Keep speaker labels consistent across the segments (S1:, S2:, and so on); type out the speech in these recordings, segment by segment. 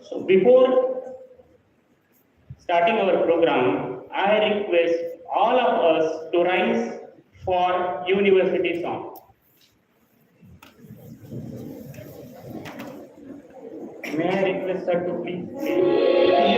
S1: So before starting our program, I request all of us to rise for university song. May I request her to please?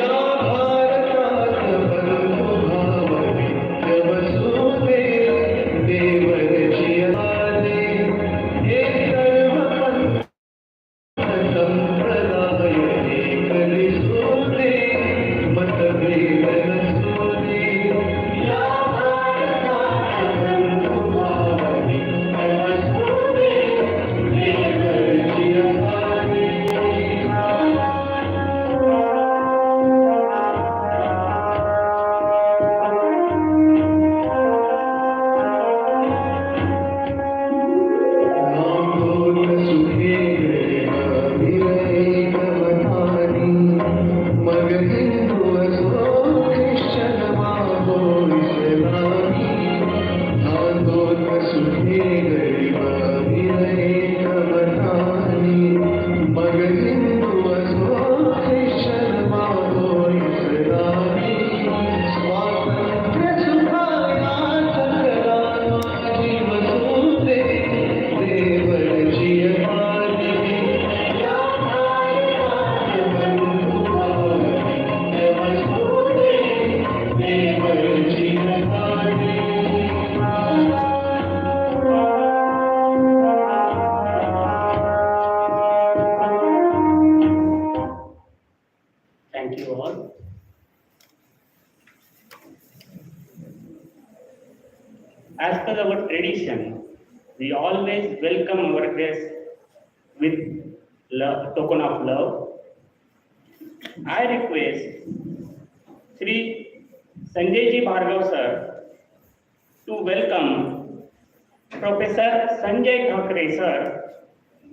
S1: Thank you all. As per our tradition, we always welcome our guests with love, token of love. I request Sri Sanjay Ji Bhargav sir to welcome Professor Sanjay Thakre sir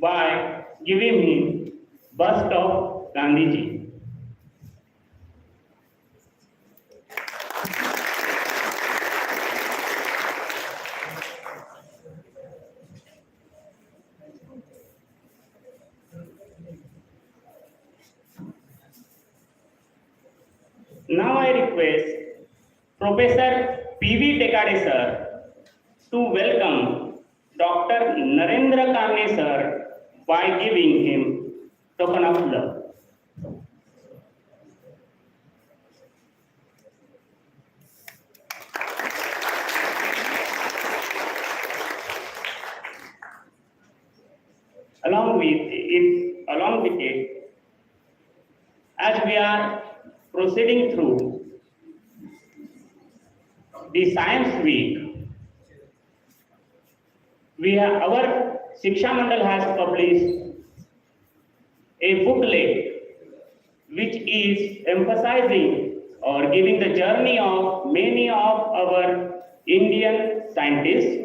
S1: by giving him bust of Gandhi Ji. Now I request Professor P.V. Tekade sir to welcome Dr. Narendra Karne sir by giving him token of love. Along with it, as we are proceeding through the Science Week, our Shiksha Mandal has published a booklet which is emphasizing or giving the journey of many of our Indian scientists.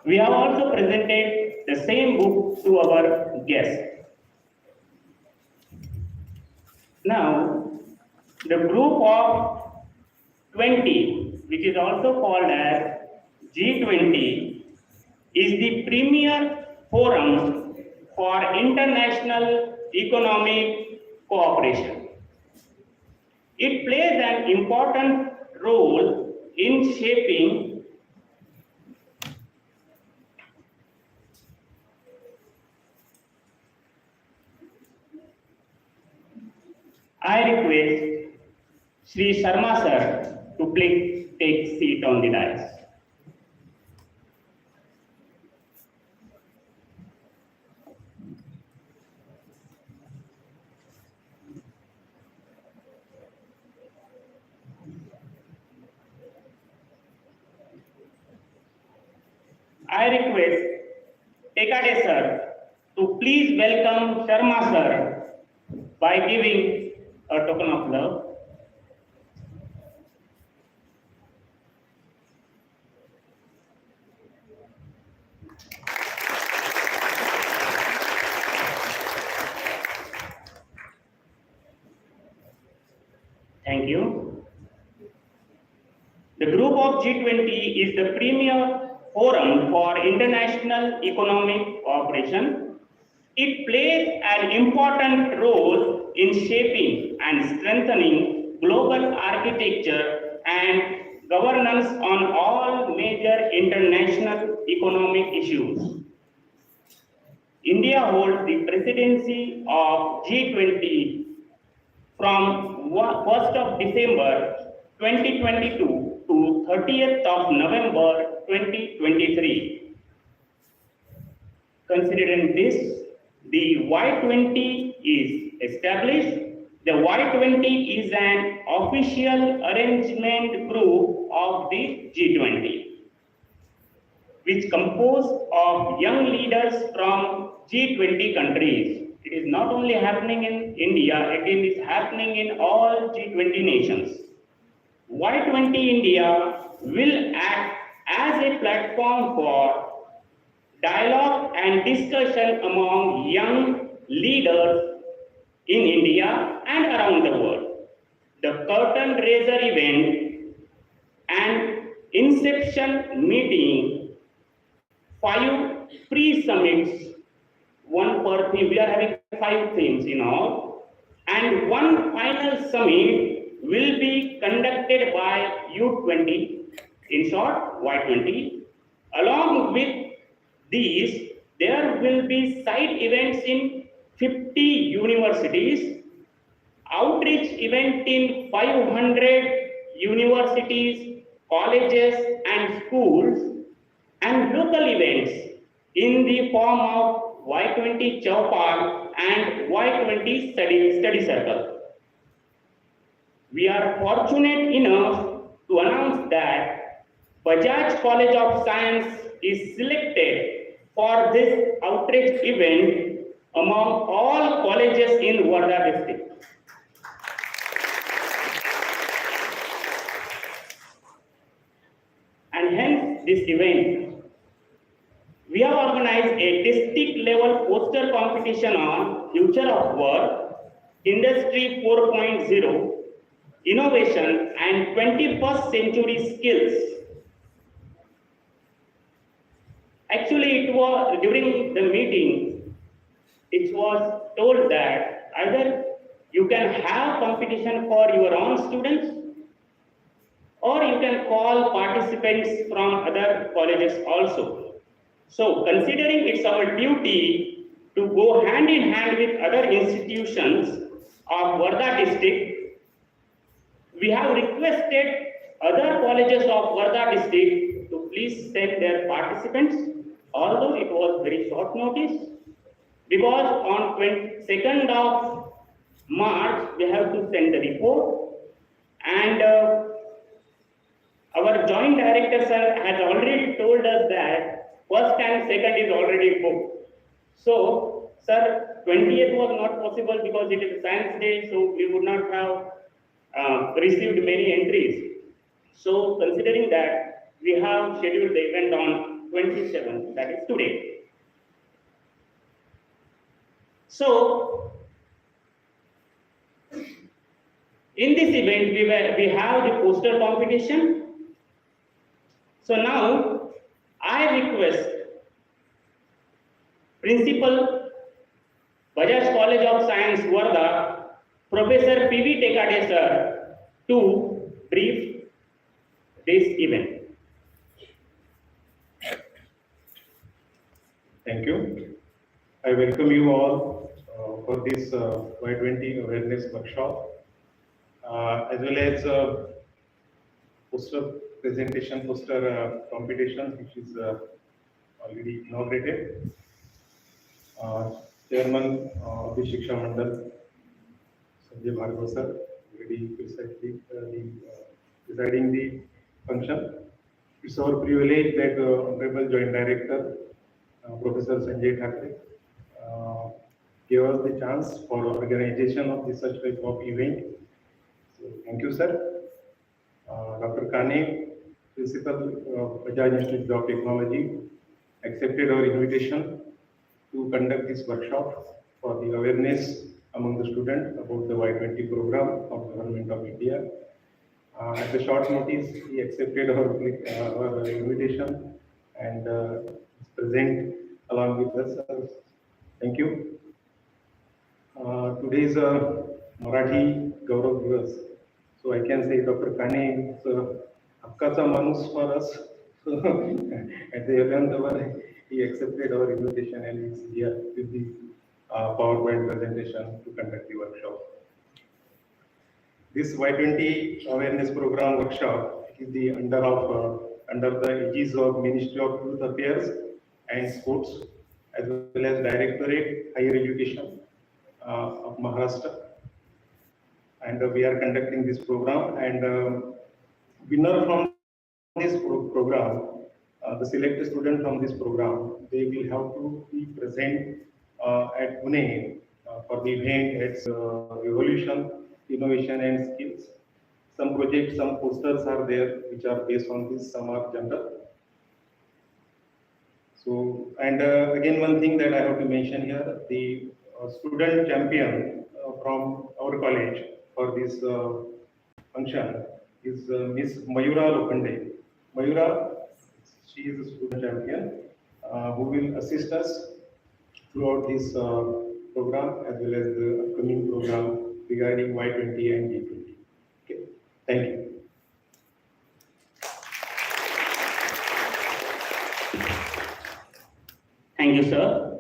S1: We have also presented the same book to our guests. Now, the group of 20, which is also called as G20, is the premier forum for international economic cooperation. It plays an important role in shaping I request Sri Sharma sir to please take seat on the dais. I request Tekade sir to please welcome Sharma sir by giving a token of love. Thank you. The group of G20 is the premier forum for international economic cooperation. It plays an important role in shaping and strengthening global architecture and governance on all major international economic issues. India holds the presidency of G20 from 1st of December 2022 to 30th of November 2023. Considering this, the Y20 is established. The Y20 is an official arrangement group of the G20, which composed of young leaders from G20 countries. It is not only happening in India, it is happening in all G20 nations. Y20 India will act as a platform for dialogue and discussion among young leaders in India and around the world. The curtain raiser event and inception meeting, 5 pre-summits, one per theme. We are having 5 themes in all, and one final summit will be conducted by U20, in short, Y20. Along with these, there will be side events in 50 universities, outreach event in 500 universities, colleges and schools, and local events in the form of Y20 Chowpal and Y20 study circle. We are fortunate enough to announce that Bajaj College of Science is selected for this outreach event among all colleges in Wardha district. And hence this event, we have organized a district level poster competition on future of work, industry 4.0, innovation and 21st century skills. Actually, it was during the meeting, it was told that either you can have competition for your own students, or you can call participants from other colleges also. So, considering it's our duty to go hand in hand with other institutions of Wardha district, we have requested other colleges of Wardha district to please send their participants, although it was very short notice, because on 22nd of March we have to send the report, and our joint director sir has already told us that first and second is already booked. So, sir, 20th was not possible because it is Science Day, so we would not have received many entries. So, considering that, we have scheduled the event on 27th, that is today. So, in this event, we have the poster competition. So now, I request Principal, Bajaj College of Science, Wardha, Professor P.V. Tekade sir, to brief this event.
S2: Thank you. I welcome you all for this Y20 awareness workshop, as well as poster presentation, poster competition, which is already inaugurated. Chairman of the Shiksha Mandal, Sanjay Bhargava sir, already presiding the function. It's our privilege that Honorable Joint Director, Professor Sanjay Thakre, gave us the chance for organization of this such type of event. So, thank you, sir. Dr. Kane, Principal of Bajaj Institute of Technology, accepted our invitation to conduct this workshop for the awareness among the students about the Y20 program of Government of India. At the short notice, he accepted our invitation and is present along with us. Thank you. Today is Marathi Gaurav Divas. So I can say Dr. Kane is Hakkacha Manus for us. So at the 11th hour, he accepted our invitation and is here with the PowerPoint presentation to conduct the workshop. This Y20 awareness program workshop is the under the aegis of Ministry of Youth Affairs and Sports, as well as Directorate Higher Education of Maharashtra. And we are conducting this program, and winner from this program, the selected student from this program, they will have to be present at Pune for the event. It's Evolution, Innovation and Skills. Some projects, some posters are there which are based on this, some are general. So, and again, one thing that I have to mention here, the student champion from our college for this function is Miss Mayura Lokande. Mayura, she is a student champion who will assist us throughout this program as well as the upcoming program regarding Y20 and G20. Okay, thank you.
S1: Thank you, sir.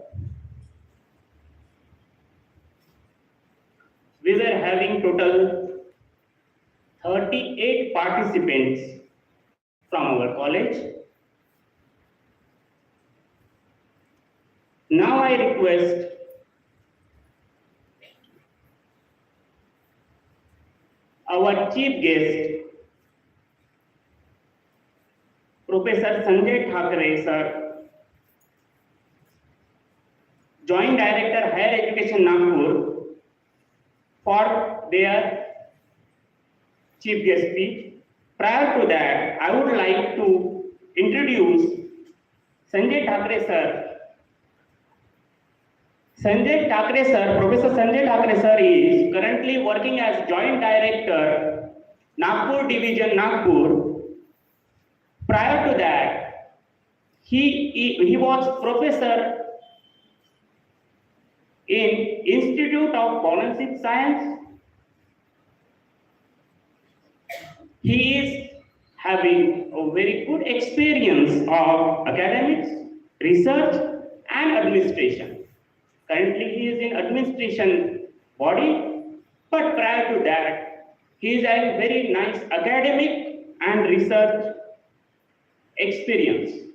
S1: We were having total 38 participants from our college. Now I request our chief guest, Professor Sanjay Thakre, sir, Joint Director Higher Education Nagpur, for their chief guest speech. Prior to that, I would like to introduce Sanjay Thakre sir. Sanjay Thakre sir, Professor Sanjay Thakre sir is currently working as Joint Director, Nagpur Division, Nagpur. Prior to that, he was professor in Institute of Forensic Science. He is having a very good experience of academics, research and administration. Currently he is in administration body, but prior to that, he is having very nice academic and research experience.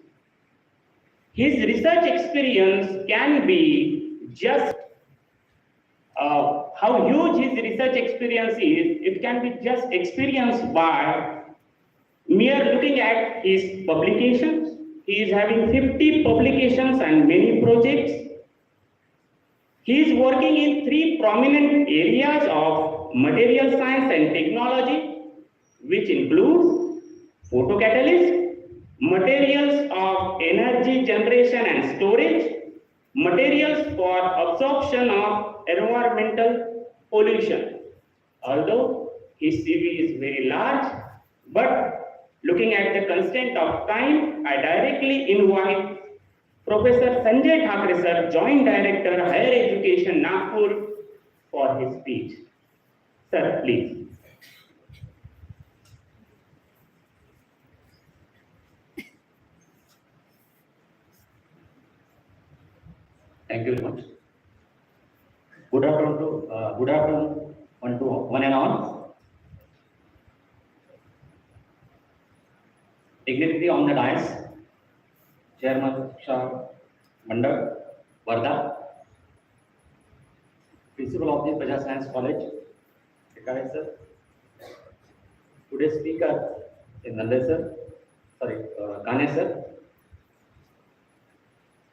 S1: His research experience can be just how huge his research experience is, it can be just experienced by mere looking at his publications. He is having 50 publications and many projects. He is working in 3 prominent areas of material science and technology, which includes photocatalyst, materials of energy generation and storage, materials for absorption of environmental pollution. Although his CV is very large, but looking at the constraint of time, I directly invite Professor Sanjay Thakre sir, Joint Director Higher Education, Nagpur, for his speech. Sir, please.
S3: Thank you very much. Good afternoon one and all. Dignity on the dais, Chairman Shah Mandal, Varda, Principal of the Praja Science College, Ekare sir. Today's speaker is Nande sir, Kane sir,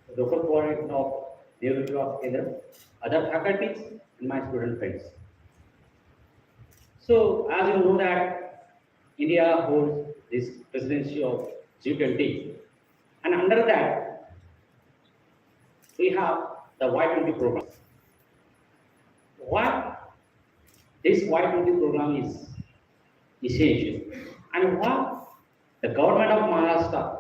S3: the local coordinator of University of Kendra, other faculties and my student friends. So, as you know that India holds this presidency of G20, and under that we have the Y20 program. what this Y20 program is essential and what the government of Maharashtra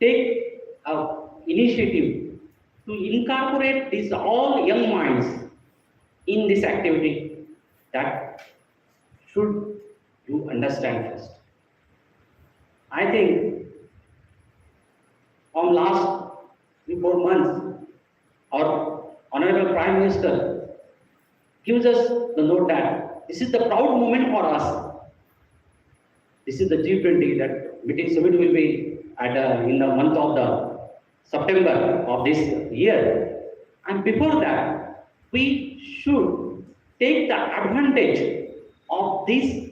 S3: take a initiative to incorporate these all young minds in this activity, that should you understand first. I think from last 3 4 months, our Honorable Prime Minister gives us the note that this is the proud moment for us. This is the G20 that meeting summit will be at in the month of the September of this year. And before that, we should take the advantage of this,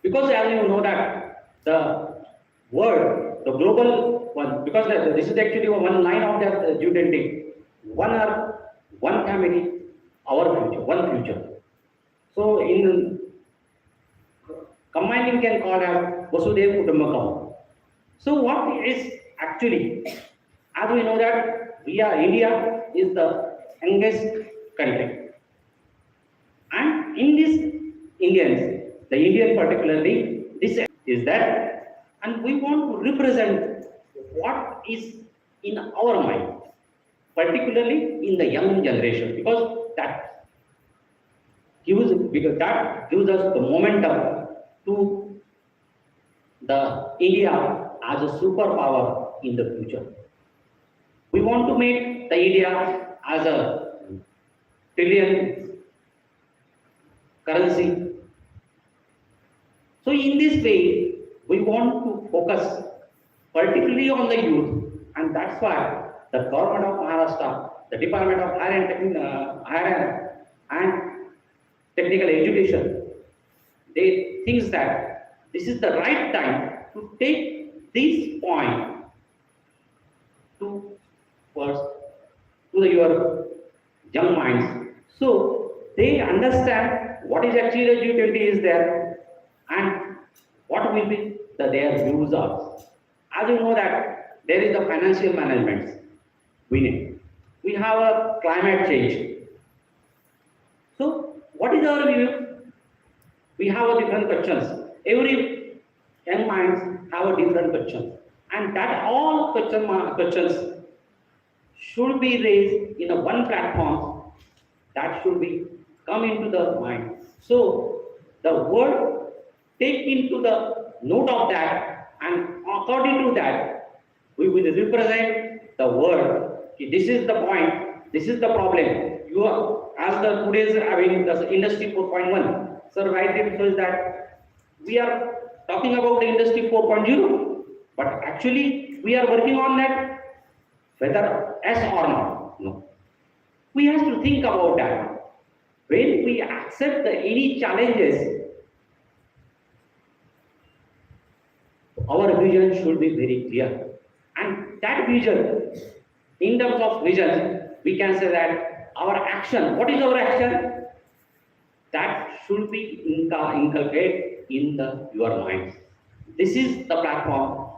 S3: because as you know that the world, the global one, because this is actually one line of that G20, one earth, one family, our future, one future. So in combining can call as Vasudev Kutumbakam. So what is actually, as we know that India is the youngest country. And in this Indians, the Indian particularly, this is that, and we want to represent what is in our mind, particularly in the young generation, because that gives us the momentum to the India as a superpower in the future. We want to make the India as a trillion currency. So in this way, we want to focus particularly on the youth, and that's why the government of Maharashtra, the Department of Higher and Technical Education, they think that this is the right time to take this point to first to your young minds, so they understand what is actually the G20 is there and what will be their views are. As you know that there is the financial management we need. We have a climate change. So what is our view? We have a different questions. Every young minds have a different question, and that all questions should be raised in a one platform that should be come into the mind. So the world take into the note of that, and according to that, we will represent the world. This is the point. This is the problem. You are, as the today's having the industry 4.1. Sir, rightly says that we are talking about the industry 4.0, but actually we are working on that, whether yes or not. No. We have to think about that. When we accept any challenges, our vision should be very clear. And that vision, in terms of vision, we can say that our action, what is our action? That should be inculcated in your minds. This is the platform.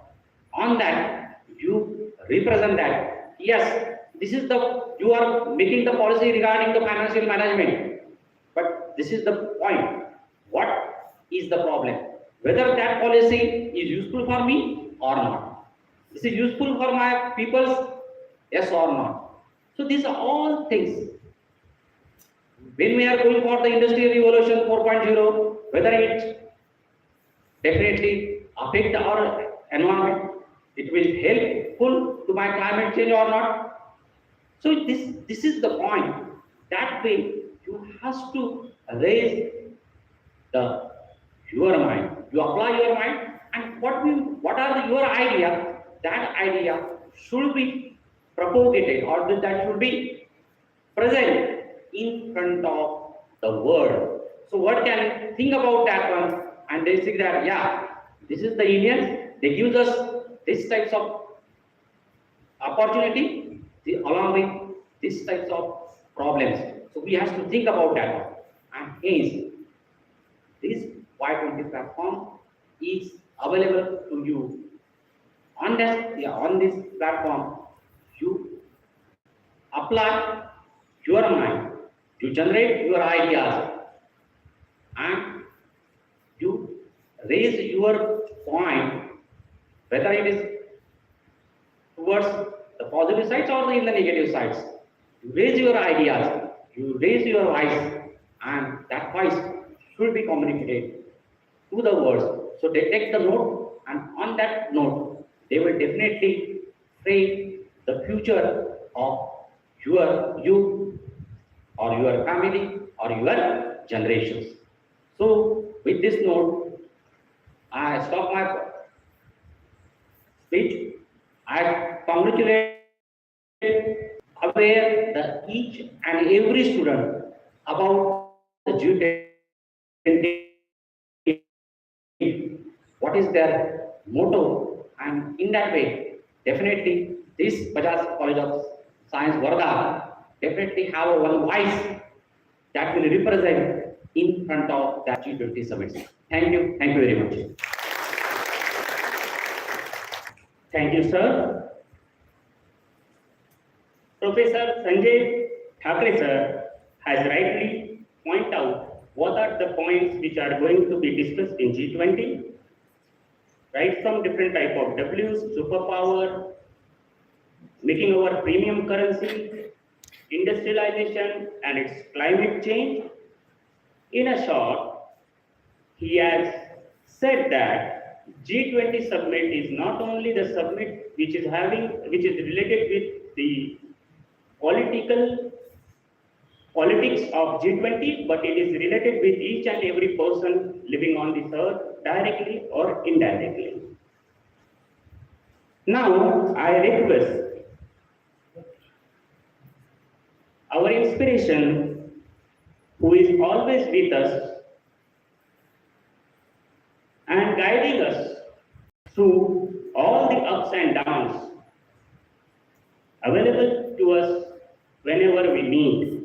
S3: On that, you represent that. Yes, this is you are making the policy regarding the financial management. But this is the point. What is the problem? Whether that policy is useful for me or not. This is useful for my peoples, yes or not. So these are all things. When we are going for the industrial revolution 4.0, whether it definitely affect our environment, it will helpful to my climate change or not. So this is the point. That way you have to raise your mind. You apply your mind, and what are your idea? That idea should be propagated, or that should be present in front of the world. So what can think about that one? And they think that, yeah, this is the Indians, they give us this types of opportunity along with these types of problems. So we have to think about that one. And hence, this Y20 platform is available to you. On this platform, you apply your mind, you generate your ideas, and you raise your point, whether it is towards the positive sides or in the negative sides. You raise your ideas, you raise your voice, and that voice should be communicated to the words. So they take the note, and on that note, they will definitely frame the future of your youth or your family or your generations. So with this note, I stop my speech. I congratulate aware the each and every student about the G20, what is their motto, and in that way, definitely this Bajaj College of Science Varda definitely have a one voice that will represent in front of that G20 summit. Thank you very much.
S1: Thank you, sir. Professor Sanjay Thakre sir has rightly pointed out what are the points which are going to be discussed in G20, right from different type of Ws, superpower, making our premium currency, industrialization and its climate change. In a short, he has said that G20 summit is not only the summit which is related with the politics of G20, but it is related with each and every person living on this earth directly or indirectly. Now, I request our inspiration, who is always with us and guiding us through all the ups and downs, available to us whenever we need.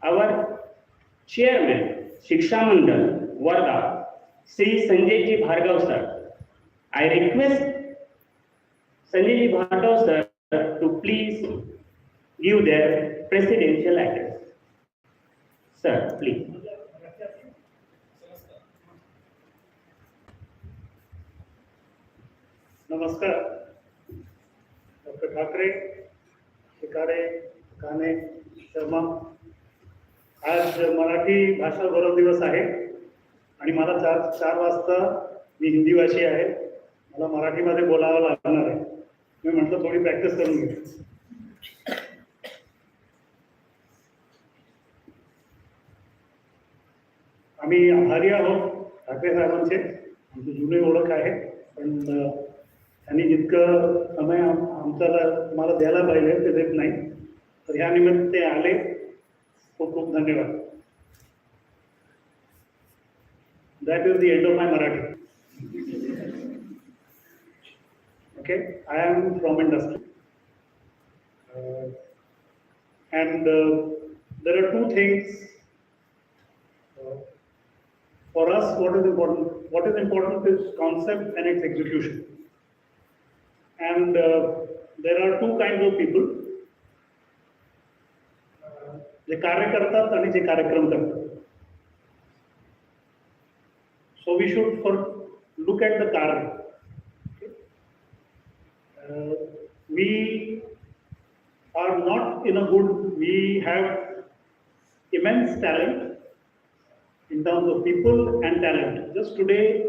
S1: Our chairman, Shiksha Mandal, Varda, Sri Sanjay Ji Bhargav sir. I request Sanjay Ji Bhargav sir to please give their presidential address. Sir, please.
S4: नमस्कार. Doctor Thackeray, शिकारे, काने, शर्मा. आज मराठी भाषा गौरव दिवस आहे आणि मला चार वाजता मी हिंदी भाषी आहे, मला मराठीमध्ये बोलावं लागणार आहे. मी म्हटलं थोडी प्रॅक्टिस करून घे. आम्ही आभारी आहोत ठाकरे साहेबांचे. आमची जुनी ओळख आहे, पण त्यांनी जितकं समय आम्हाला द्यायला पाहिजे ते देत नाही, तर ह्या निमित्त ते आले. खूप खूप धन्यवाद. That is the end of my Marathi. Okay, I am from industry, and there are two things for us. What is important? What is important is concept and its execution. And there are two kinds of people. जे कार्य करतात आणि जे कार्यक्रम करतात. So we should look at the कार्य. We are not in a good, we have immense talent in terms of people and talent. Just today,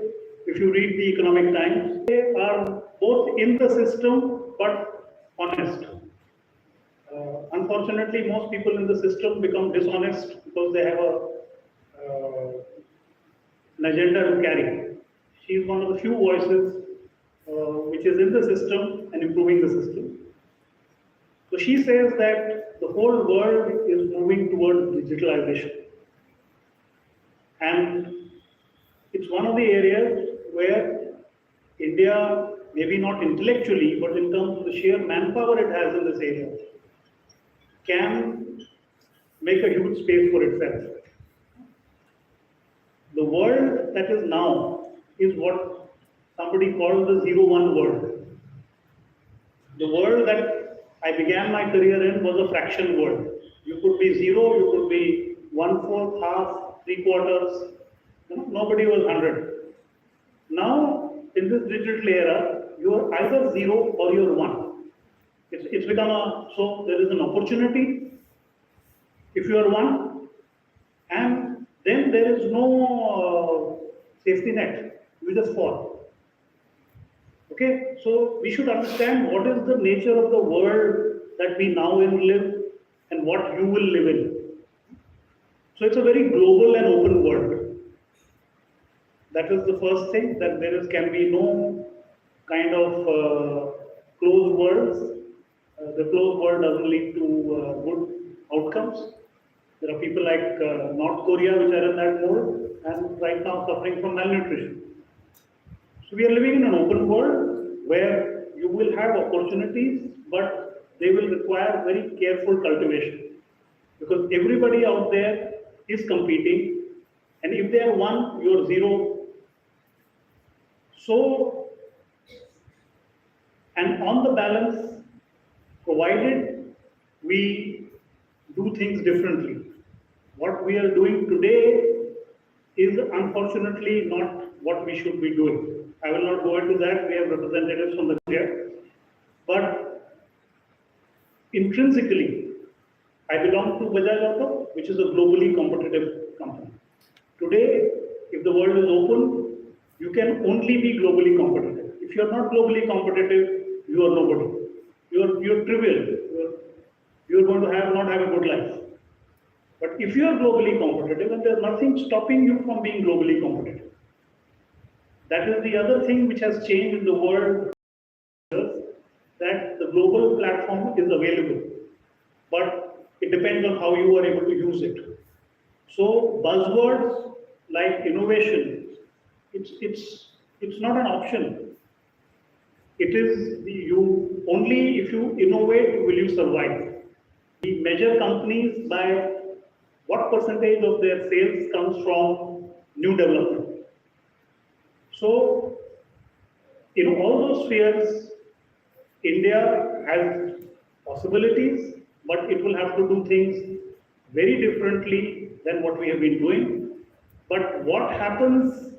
S4: if you read the Economic Times, they are both in the system but honest. Unfortunately, most people in the system become dishonest because they have an agenda to carry. She is one of the few voices which is in the system and improving the system. So she says that the whole world is moving towards digitalization. And it's one of the areas where India, maybe not intellectually, but in terms of the sheer manpower it has in this area, can make a huge space for itself. The world that is now is what somebody called the 0-1 world. The world that I began my career in was a fraction world. You could be zero, you could be 1/4, half, 3/4. Nobody was 100. Now, in this digital era, you are either zero or you're one. It's become so there is an opportunity if you are one, and then there is no safety net. You just fall. Okay, so we should understand what is the nature of the world that we now live and what you will live in. So it's a very global and open world. That is the first thing, that can be no kind of closed worlds. The closed world doesn't lead to good outcomes. There are people like North Korea which are in that mode and right now suffering from malnutrition. So we are living in an open world where you will have opportunities, but they will require very careful cultivation because everybody out there is competing, and if they are one, you are zero. So, and on the balance, provided we do things differently. What we are doing today is unfortunately not what we should be doing. I will not go into that. We have representatives from the chair. But intrinsically, I belong to Bajaj Auto, which is a globally competitive company. Today, if the world is open, you can only be globally competitive. If you are not globally competitive, you are nobody. You are trivial. You are going to not have a good life. But if you are globally competitive, and there is nothing stopping you from being globally competitive. That is the other thing which has changed in the world, that the global platform is available, but it depends on how you are able to use it. So buzzwords like innovation, it's not an option. It is only if you innovate will you survive. We measure companies by what percentage of their sales comes from new development. So, in all those spheres, India has possibilities, but it will have to do things very differently than what we have been doing. But what happens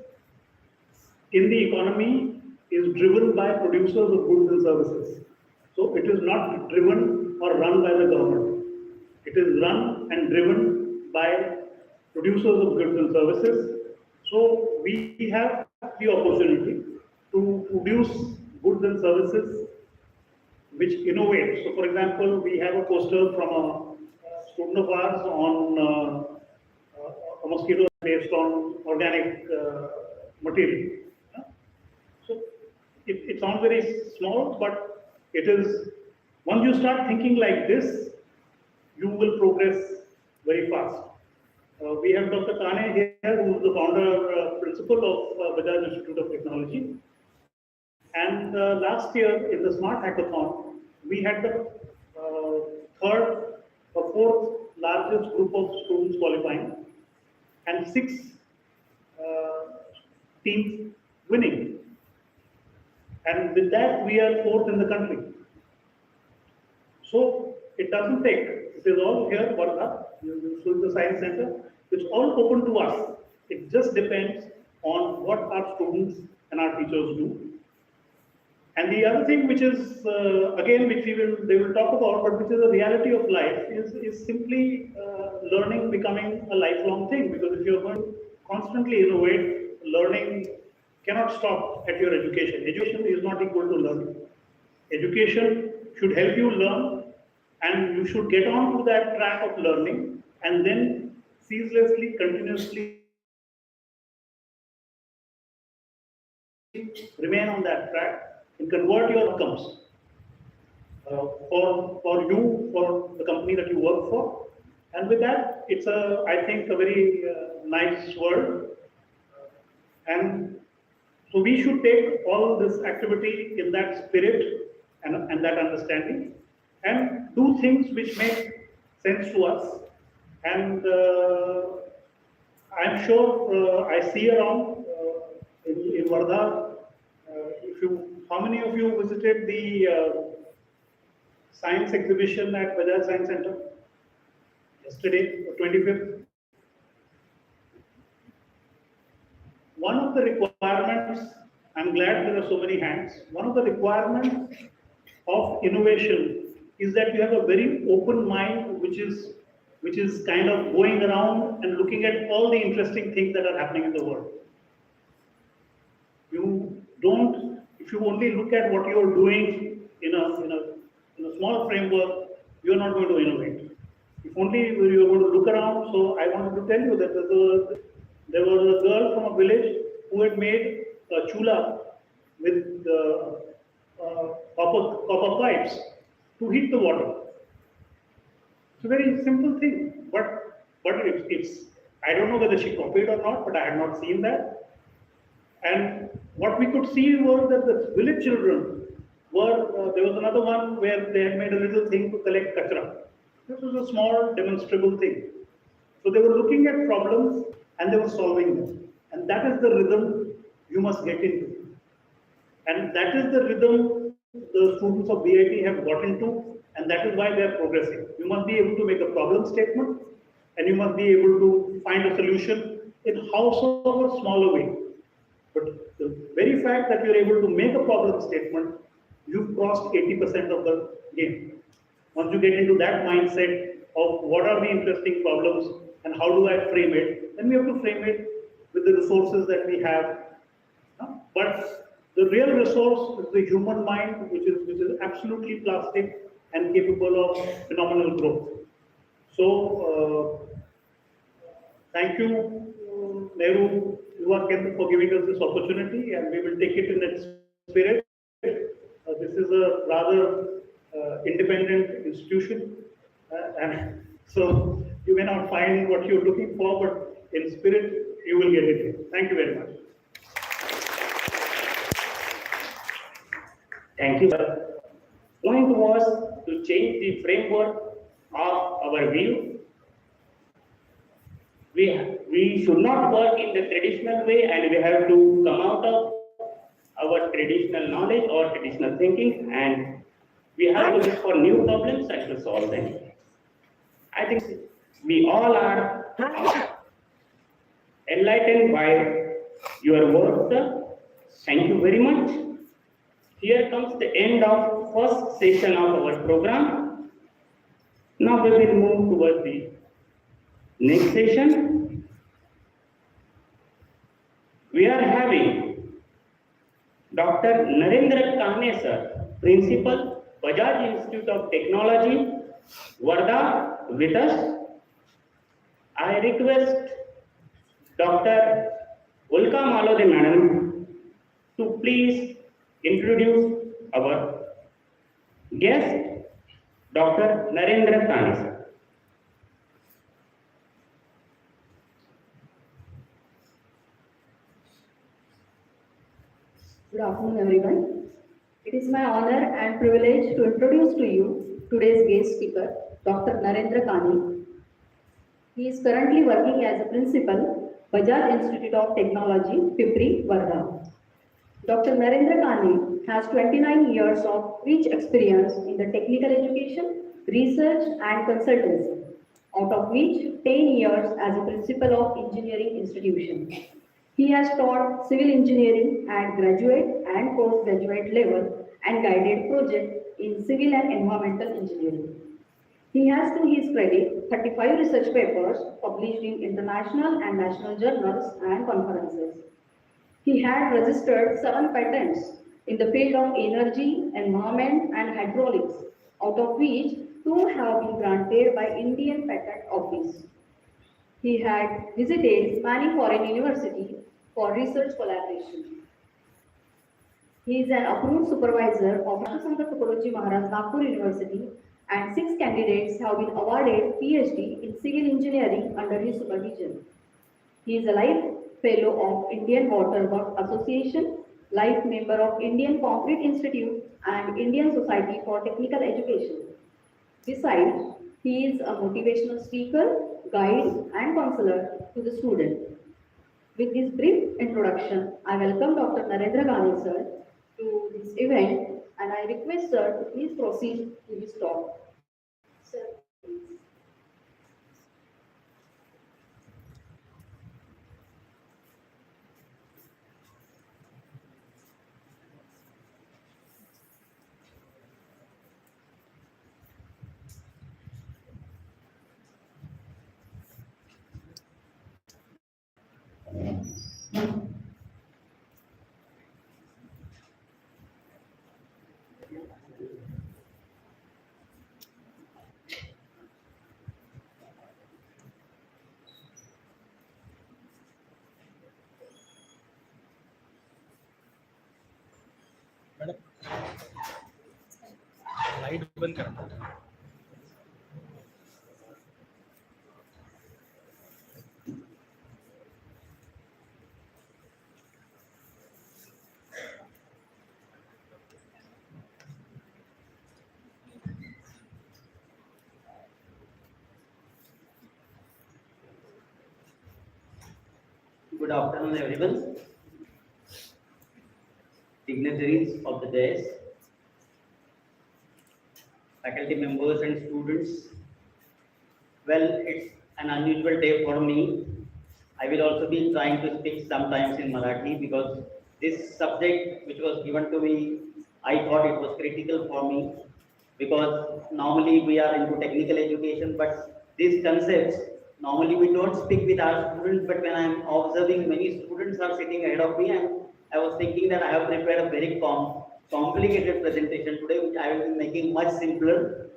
S4: in the economy is driven by producers of goods and services. So it is not driven or run by the government. It is run and driven by producers of goods and services. So we have the opportunity to produce goods and services which innovate. So for example, we have a poster from a student of ours on a mosquito based on organic material. So it sounds very small, but it is, once you start thinking like this, you will progress very fast. We have Dr. Kane here, who is the founder principal of Bajaj Institute of Technology. And last year in the Smart Hackathon, we had the third or fourth largest group of students qualifying and 6 teams winning. And with that, we are 4th in the country. So it doesn't take. It is all here, Varda, the Science Center. It's all open to us. It just depends on what our students and our teachers do. And the other thing, which is again, which they will talk about, but which is a reality of life, is simply learning becoming a lifelong thing. Because if you're going to constantly innovate, learning cannot stop at your education. Education is not equal to learning. Education should help you learn, and you should get on to that track of learning, and then ceaselessly, continuously remain on that track and convert your outcomes for you, for the company that you work for. And with that, it's I think a very nice world. And so we should take all this activity in that spirit and that understanding, and do things which make sense to us. And I'm sure I see around in Wardha, how many of you visited the science exhibition at Bajaj Science Center yesterday, 25th. One of the requirements, I'm glad there are so many hands, one of the requirements of innovation is that you have a very open mind, which is kind of going around and looking at all the interesting things that are happening in the world. You don't, if you only look at what you're doing in a small framework, you're not going to innovate. If only you're going to look around. So I wanted to tell you that there was a girl from a village who had made a chula with copper pipes to heat the water. It's a very simple thing, but it's I don't know whether she copied or not, but I had not seen that. And what we could see was that the village children were, there was another one where they had made a little thing to collect kachra. This was a small demonstrable thing. So they were looking at problems and they were solving them. And that is the rhythm you must get into. And that is the rhythm the students of BIT have got into, and that is why they are progressing. You must be able to make a problem statement, and you must be able to find a solution in howsoever smaller way. But the very fact that you're able to make a problem statement, you've crossed 80% of the game. Once you get into that mindset of what are the interesting problems and how do I frame it, then we have to frame it with the resources that we have. But the real resource is the human mind, which is absolutely plastic and capable of phenomenal growth. So, thank you, Nehru Yuva Kendra, for giving us this opportunity, and we will take it in its spirit. This is a rather independent institution, and so you may not find what you're looking for, but in spirit, you will get it here. Thank you very much.
S1: Thank you, sir. Point was to change the framework of our view. We should not work in the traditional way, and we have to come out of our traditional knowledge or traditional thinking, and we have to look for new problems and to solve them. I think we all are enlightened by your work, sir. Thank you very much. Here comes the end of first session of our program. Now we will move towards the next session. We are having Dr. Narendra Kahne sir, Principal, Bajaj Institute of Technology, Wardha, with us. I request Dr. Ulka Malode madam to please introduce our guest, Dr. Narendra Kahne sir.
S5: Good afternoon, everyone. It is my honor and privilege to introduce to you today's guest speaker, Dr. Narendra Kahne. He is currently working as a principal, Bajaj Institute of Technology, Pipri, Wardha. Dr. Narendra Kahne has 29 years of rich experience in the technical education, research and consultancy, out of which 10 years as a principal of engineering institution. He has taught civil engineering at graduate and postgraduate level and guided projects in civil and environmental engineering. He has to his credit 35 research papers published in international and national journals and conferences. He had registered 7 patents in the field of energy, environment and hydraulics, out of which 2 have been granted by Indian Patent Office. He had visited many foreign universities for research collaboration. He is an approved supervisor of Rashtrasamrat Tukadoji Maharaj Nagpur University, and 6 candidates have been awarded PhD in civil engineering under his supervision. He is a life fellow of Indian Water Works Association, life member of Indian Concrete Institute and Indian Society for Technical Education. Besides, he is a motivational speaker, guide and counselor to the student. With this brief introduction, I welcome Dr. Narendra Kahne sir to this event and I request sir to please proceed to his talk. Sir, please.
S6: Light बंद करा.
S3: Good afternoon, everyone. Dignitaries of the dais, faculty members and students. Well, it's an unusual day for me. I will also be trying to speak sometimes in Marathi because this subject which was given to me, I thought it was critical for me because normally we are into technical education, but these concepts, normally we don't speak with our students, but when I'm observing many students are sitting ahead of me, and I was thinking that I have prepared a very complicated presentation today, which I will be making much simpler.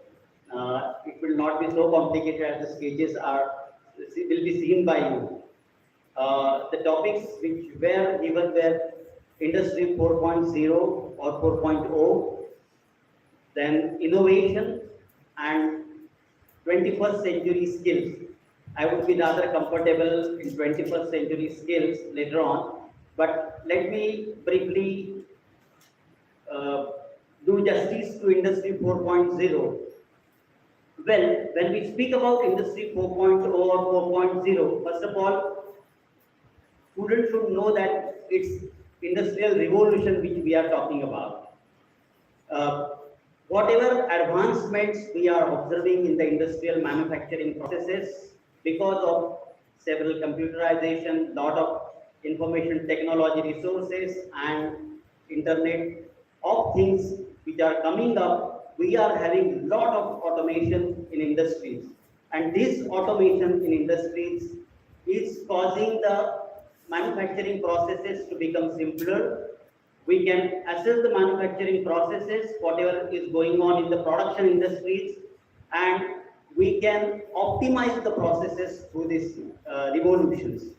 S3: It will not be so complicated as the sketches will be seen by you. The topics which were given were Industry 4.0 or 4.0, then innovation and 21st century skills. I would be rather comfortable in 21st century skills later on, but let me briefly do justice to Industry 4.0. Well, when we speak about Industry 4.0 or 4.0, first of all, students should know that it's industrial revolution which we are talking about. Whatever advancements we are observing in the industrial manufacturing processes because of several computerization, lot of information technology resources and internet of things which are coming up, we are having lot of automation in industries. And this automation in industries is causing the manufacturing processes to become simpler. We can assess the manufacturing processes, whatever is going on in the production industries, and we can optimize the processes through these revolutions.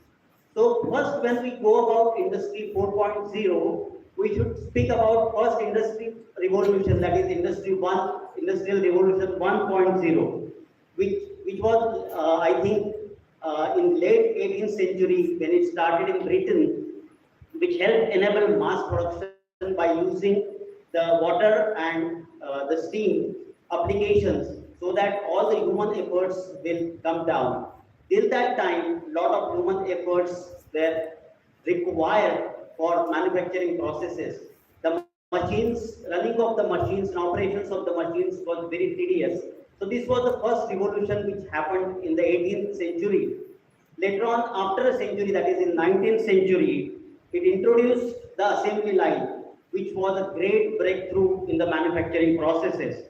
S3: So first, when we go about Industry 4.0, we should speak about first industry revolution, that is Industry 1, Industrial Revolution 1.0, which was, I think, in late 18th century when it started in Britain, which helped enable mass production by using the water and the steam applications so that all the human efforts will come down. Till that time, lot of human efforts were required for manufacturing processes. The machines, running of the machines and operations of the machines was very tedious. So this was the first revolution which happened in the 18th century. Later on, after a century, that is in 19th century, it introduced the assembly line, which was a great breakthrough in the manufacturing processes.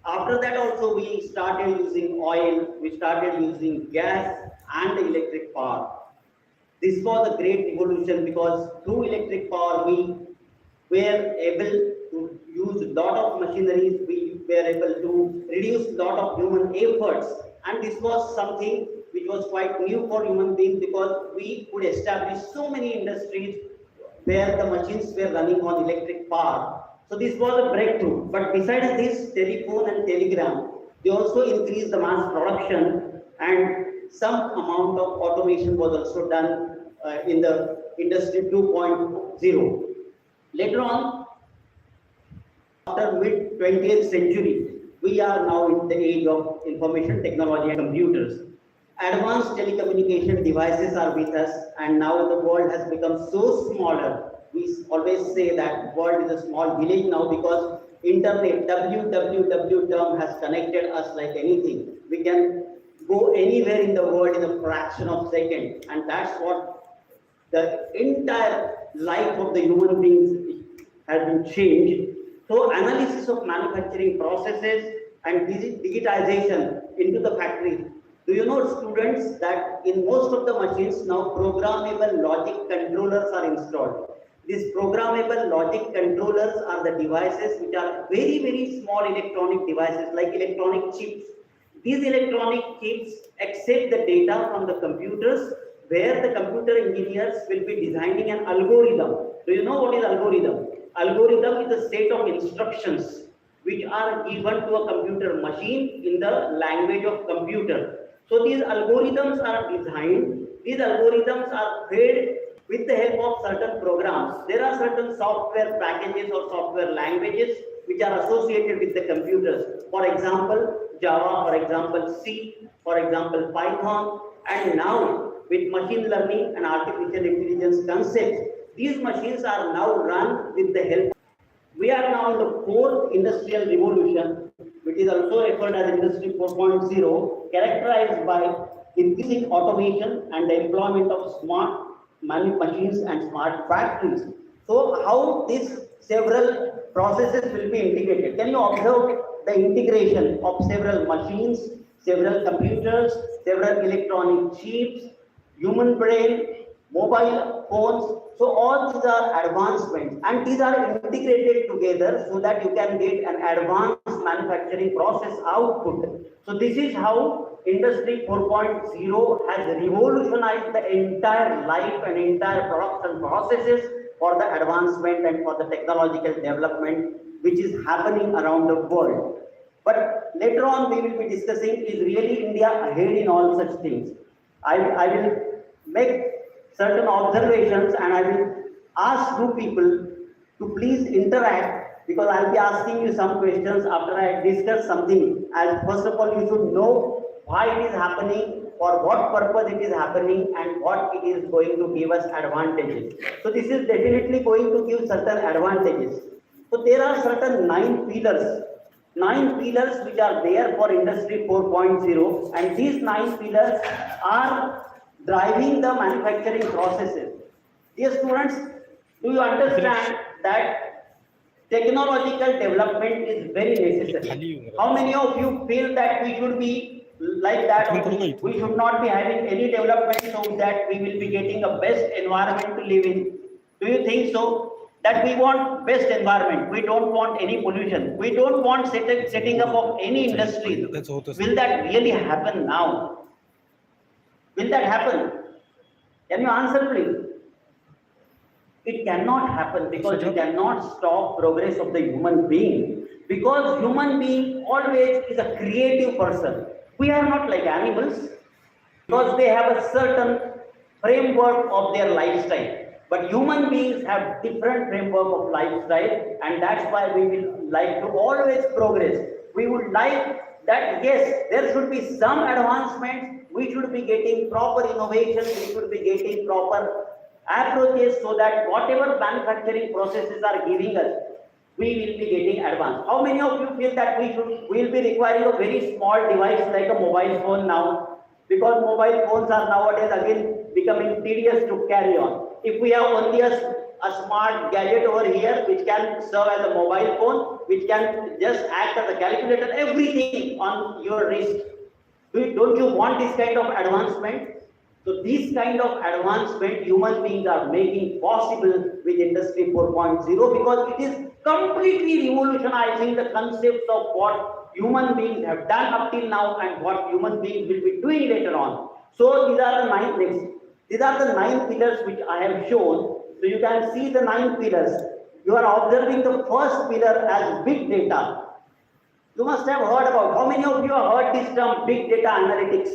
S3: After that also, we started using oil, we started using gas and electric power. This was a great revolution because through electric power, we were able to use a lot of machineries, we were able to reduce a lot of human efforts, and this was something which was quite new for human beings because we could establish so many industries where the machines were running on electric power. So this was a breakthrough. But besides this, telephone and telegram, they also increased the mass production, and some amount of automation was also done in the Industry 2.0. Later on, after mid 20th century, we are now in the age of information technology and computers. Advanced telecommunication devices are with us, and now the world has become so smaller
S6: we always say that world is a small village now because internet, www term has connected us like anything. We can go anywhere in the world in a fraction of second, and that's what the entire life of the human beings has been changed. So analysis of manufacturing processes and digitization into the factory. Do you know, students, that in most of the machines now programmable logic controllers are installed. These programmable logic controllers are the devices which are very, very small electronic devices like electronic chips. These electronic chips accept the data from the computers, where the computer engineers will be designing an algorithm. Do you know what is algorithm? Algorithm is a set of instructions which are given to a computer machine in the language of computer. So these algorithms are designed, these algorithms are fed with the help of certain programs. There are certain software packages or software languages which are associated with the computers. For example, Java, for example, C, for example, Python, and now with machine learning and artificial intelligence concepts, these machines are now run with the help. We are now in the fourth industrial revolution, which is also referred as Industry 4.0, characterized by increasing automation and the employment of smart machines and smart factories. So how these several processes will be integrated? Can you observe the integration of several machines, several computers, several electronic chips, human brain, mobile phones? So all these are advancements, and these are integrated together so that you can get an advanced manufacturing process output. So this is how Industry 4.0 has revolutionized the entire life and entire production processes for the advancement and for the technological development which is happening around the world. But later on we will be discussing, is really India ahead in all such things? I will make certain observations and I will ask two people to please interact, because I'll be asking you some questions after I discuss something. As first of all, you should know why it is happening, for what purpose it is happening, and what it is going to give us advantages. So this is definitely going to give certain advantages. So there are certain 9 pillars which are there for Industry 4.0, and these 9 pillars are driving the manufacturing processes. Dear students, do you understand that technological development is very necessary? How many of you feel that we should be like that? We should not be having any development so that we will be getting a best environment to live in? Do you think so? That we want best environment, we don't want any pollution, we don't want setting up of any industry. Will that really happen now? Will that happen? Can you answer please? It cannot happen, because you cannot stop progress of the human being, because human being always is a creative person. We are not like animals, because they have a certain framework of their lifestyle. But human beings have different framework of lifestyle, and that's why we will like to always progress. We would like that, yes, there should be some advancement, we should be getting proper innovation, we should be getting proper approaches, so that whatever manufacturing processes are giving us, we will be getting advanced. How many of you feel that we will be requiring a very small device like a mobile phone now? Because mobile phones are nowadays again becoming tedious to carry on. If we have only a smart gadget over here which can serve as a mobile phone, which can just act as a calculator, everything on your wrist, don't you want this kind of advancement? So this kind of advancement human beings are making possible with Industry 4.0, because it is completely revolutionizing the concepts of what human beings have done up till now and what human beings will be doing later on. So these are the 9 pillars which I have shown. So you can see the 9 pillars. You are observing the first pillar as big data. You must have heard about, how many of you have heard this term big data analytics?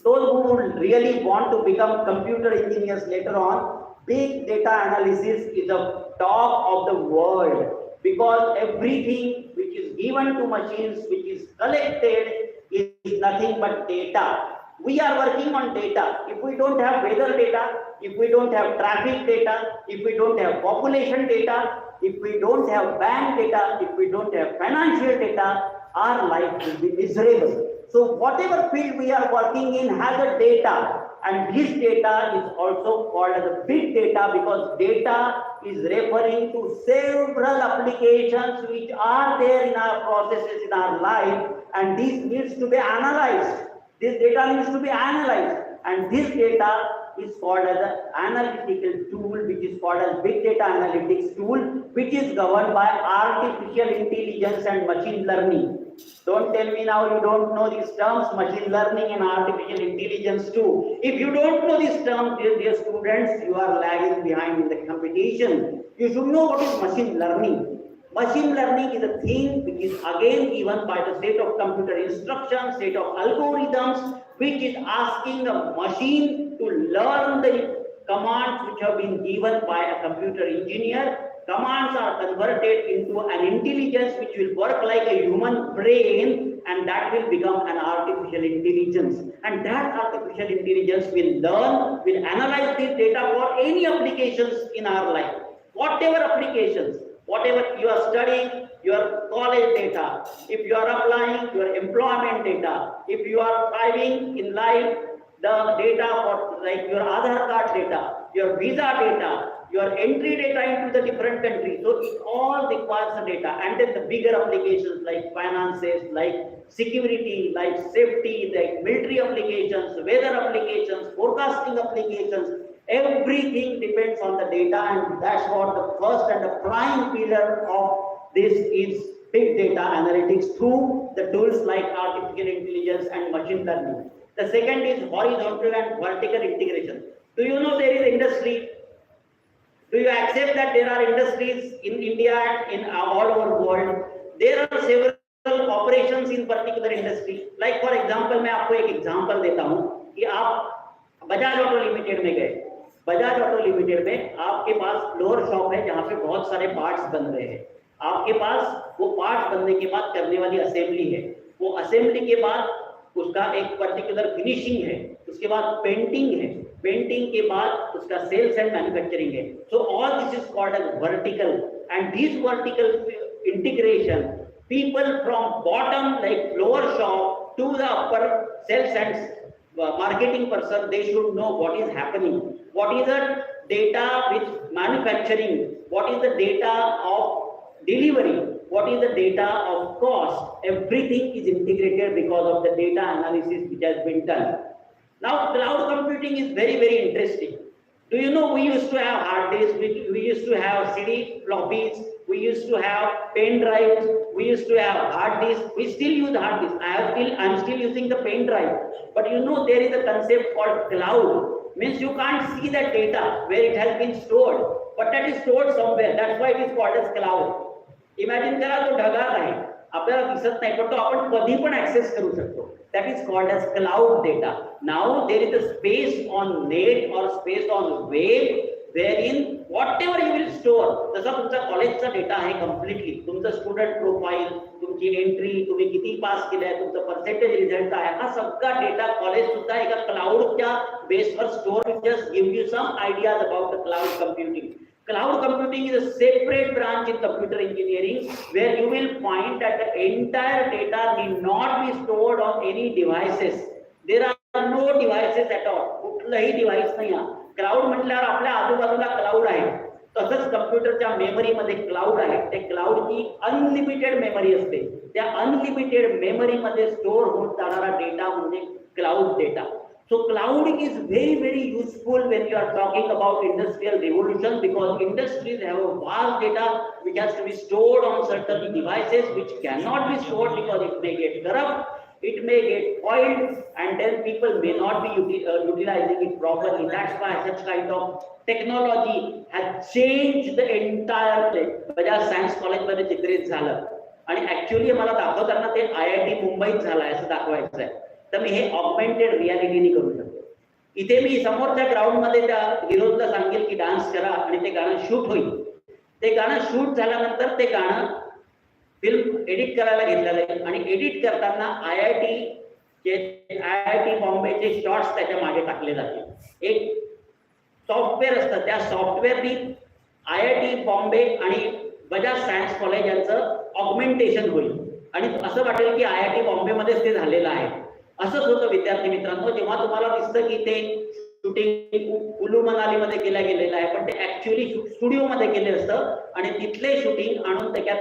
S6: Those who would really want to become computer engineers later on, big data analysis is the talk of the world, because everything which is given to machines, which is collected, is nothing but data. We are working on data. If we don't have weather data, if we don't have traffic data, if we don't have population data, if we don't have bank data, if we don't have financial data, our life will be miserable. So whatever field we are working in has a data, and this data is also called as a big data, because data is referring to several applications which are there in our processes in our life, and this needs to be analyzed. This data needs to be analyzed, and this data is called as an analytical tool, which is called as big data analytics tool, which is governed by artificial intelligence and machine learning. Don't tell me now you don't know these terms, machine learning and artificial intelligence too. If you don't know these terms, dear students, you are lagging behind in the competition. You should know what is machine learning. Machine learning is a thing which is again given by the set of computer instructions, set of algorithms, which is asking a machine to learn the commands which have been given by a computer engineer. Commands are converted into an intelligence which will work like a human brain, and that will become an artificial intelligence. And that artificial intelligence will learn, will analyze this data for any applications in our life. Whatever applications, whatever you are studying, your college data, if you are applying your employment data, if you are driving in life, the data for like your Aadhaar card data, your visa data, your entry data into the different countries. So it all requires the data. And then the bigger applications like finances, like security, like safety, like military applications, weather applications, forecasting applications, everything depends on the data, and that's what the first and the prime pillar of this is big data analytics through the tools like artificial intelligence and machine learning. The second is horizontal and vertical integration. Do you know there is industry? Do you accept that there are industries in India and in all over the world? There are several operations in particular industry. Like for example, मैं आपको एक example देता हूँ कि आप Bajaj auto limited में गए. Bajaj auto limited में आपके पास फ्लोर शॉप है जहाँ पे बहुत सारे पार्ट्स बन रहे हैं. आपके पास वो पार्ट्स बनने के बाद करने वाली असेंबली है. वो असेंबली के बाद उसका एक पर्टिकुलर फिनिशिंग है, उसके बाद पेंटिंग है, पेंटिंग के बाद उसका सेल्स एंड मैन्युफैक्चरिंग है. So all this is called as vertical, and this vertical integration, people from bottom like floor shop to the upper sales and marketing person, they should know what is happening, what is the data with manufacturing, what is the data of delivery, what is the data of cost. Everything is integrated because of the data analysis which has been done. Now cloud computing is very, very interesting. Do you know we used to have hard disks, we used to have CD floppies, we used to have pen drives, we used to have hard disks. We still use hard disks. I'm still using the pen drive. But you know there is a concept called cloud. Means you can't see that data where it has been stored, but that is stored somewhere. That's why it is called as cloud. Imagine करा तो ढगात आहे, आपल्याला दिसत नाही, पण तो आपण कधी पण ऍक्सेस करू शकतो. That is called as cloud data. Now there is a space on net or space on web wherein whatever you will store, जसा तुमचा कॉलेजचा डेटा आहे कम्प्लिटली, तुमचं स्टुडंट प्रोफाईल, तुमची एंट्री, तुम्ही किती पास केलंय, तुमचं पर्सेंटेज रिझल्ट आहे, हा सगळा डेटा कॉलेज सुद्धा एका क्लाउडच्या बेसवर store. Just give you some ideas about the cloud computing. Cloud computing is a separate branch in computer engineering where you will find that the entire data need not be stored on any devices. There are no devices at all. कुठलाही device नाही. Cloud म्हटल्यावर आपल्या आजूबाजूला cloud आहे, तसंच कम्प्युटरच्या मेमरीमध्ये cloud आहे. त्या क्लाउडची unlimited memory असते. त्या अनलिमिटेड मेमरीमध्ये स्टोर होत जाणारा डेटा म्हणजे cloud data. So cloud is very, very useful when you are talking about industrial revolution, because industries have a vast data which has to be stored on certain devices which cannot be stored because it may get corrupt, it may get spoiled, and then people may not be utilizing it properly. That's why such kind of technology has changed the entire place. Bajaj science कॉलेजमध्ये चित्रित झालं आणि actually मला दाखवताना ते IIT मुंबईत झालं असं दाखवायचं आहे. तर मी हे ऑगमेंटेड रियालिटीने करू शकतो. इथे मी समोरच्या ग्राउंड मध्ये त्या हिरोजला सांगेल की डान्स करा आणि ते गाणं शूट होईल. ते गाणं शूट झाल्यानंतर ते गाणं फिल्म एडिट करायला घेतलेलं आहे आणि एडिट करताना IIT
S3: IIT बॉम्बेचे शॉर्ट्स त्याच्या मागे टाकले जाते. एक सॉफ्टवेअर असतं, त्या सॉफ्टवेअरनी IIT बॉम्बे आणि बजाज सायन्स कॉलेज यांचं ऑगमेंटेशन होईल आणि असं वाटेल की IIT बॉम्बेमध्येच ते झालेलं आहे. असंच होतं विद्यार्थी मित्रांनो, जेव्हा तुम्हाला दिसतं की ते शूटिंग कुलू मनालीमध्ये केलं गेलेलं आहे, पण ते ऍक्च्युअली स्टुडिओमध्ये केले असतं आणि तिथले शूटिंग आणून त्याच्यात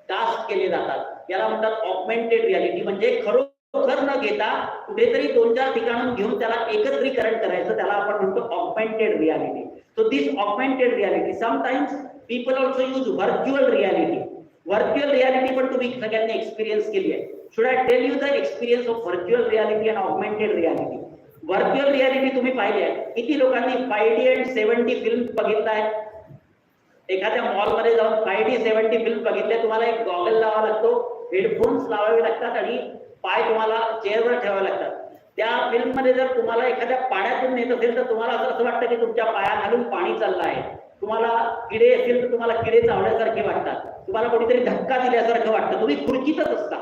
S3: कास्ट केले जातात. याला म्हणतात ऑगमेंटेड रियालिटी. म्हणजे खरोखर न घेता कुठेतरी 2-4 ठिकाणून घेऊन त्याला एकत्रीकरण करायचं, त्याला आपण म्हणतो augmented reality. So this augmented reality, sometimes people also use virtual reality. Virtual reality पण तुम्ही सगळ्यांनी एक्सपिरियन्स केली आहे. Should I tell you the experience of virtual reality and augmented reality? Virtual reality तुम्ही पाहिली आहे. किती लोकांनी 5D and 7D फिल्म बघितलाय? एखाद्या मॉलमध्ये जाऊन 5D 7D फिल्म बघितले, तुम्हाला एक गॉगल लावावा लागतो, हेडफोन्स लावावे लागतात आणि पाय तुम्हाला चेअरवर ठेवावे लागतात. त्या फिल्म मध्ये जर तुम्हाला एखाद्या पाण्यातून नेत असेल तर तुम्हाला असं वाटतं की तुमच्या पायाखालून पाणी चाललं आहे. तुम्हाला किडे असतील तर तुम्हाला किडे चावल्यासारखे वाटतात, तुम्हाला कोणीतरी धक्का दिल्यासारखं वाटतं, तुम्ही खुर्चीतच असता.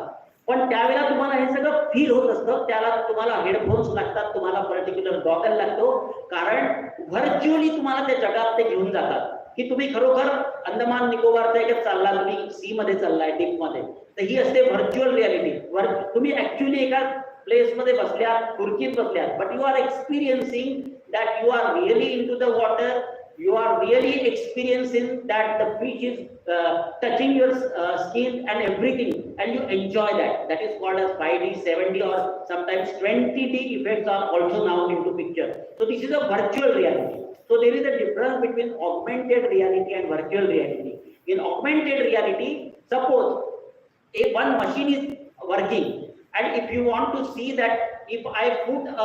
S3: पण त्यावेळेला तुम्हाला हे सगळं फील होत असतं. त्याला तुम्हाला हेडफोन्स लागतात, तुम्हाला पर्टिक्युलर गॉगल लागतो, कारण व्हर्च्युअली तुम्हाला त्या जगात ते घेऊन जातात की तुम्ही खरोखर अंदमान निकोबारच्या याच्यात चालला, तुम्ही सी मध्ये चाललाय, डीप मध्ये. तर ही असते व्हर्च्युअल रियालिटी. तुम्ही ऍक्च्युअली एका प्लेस मध्ये बसल्यात, खुर्चीत बसल्यात, but you are experiencing that you are really in to the water. You are really experiencing that the fish is touching your skin and everything, and you enjoy that. That is called as 5D, 7D, or sometimes 20D effects are also now into picture. So this is a virtual reality. So there is a difference between augmented reality and virtual reality. In augmented reality, suppose if one machine is working, and if you want to see that if I put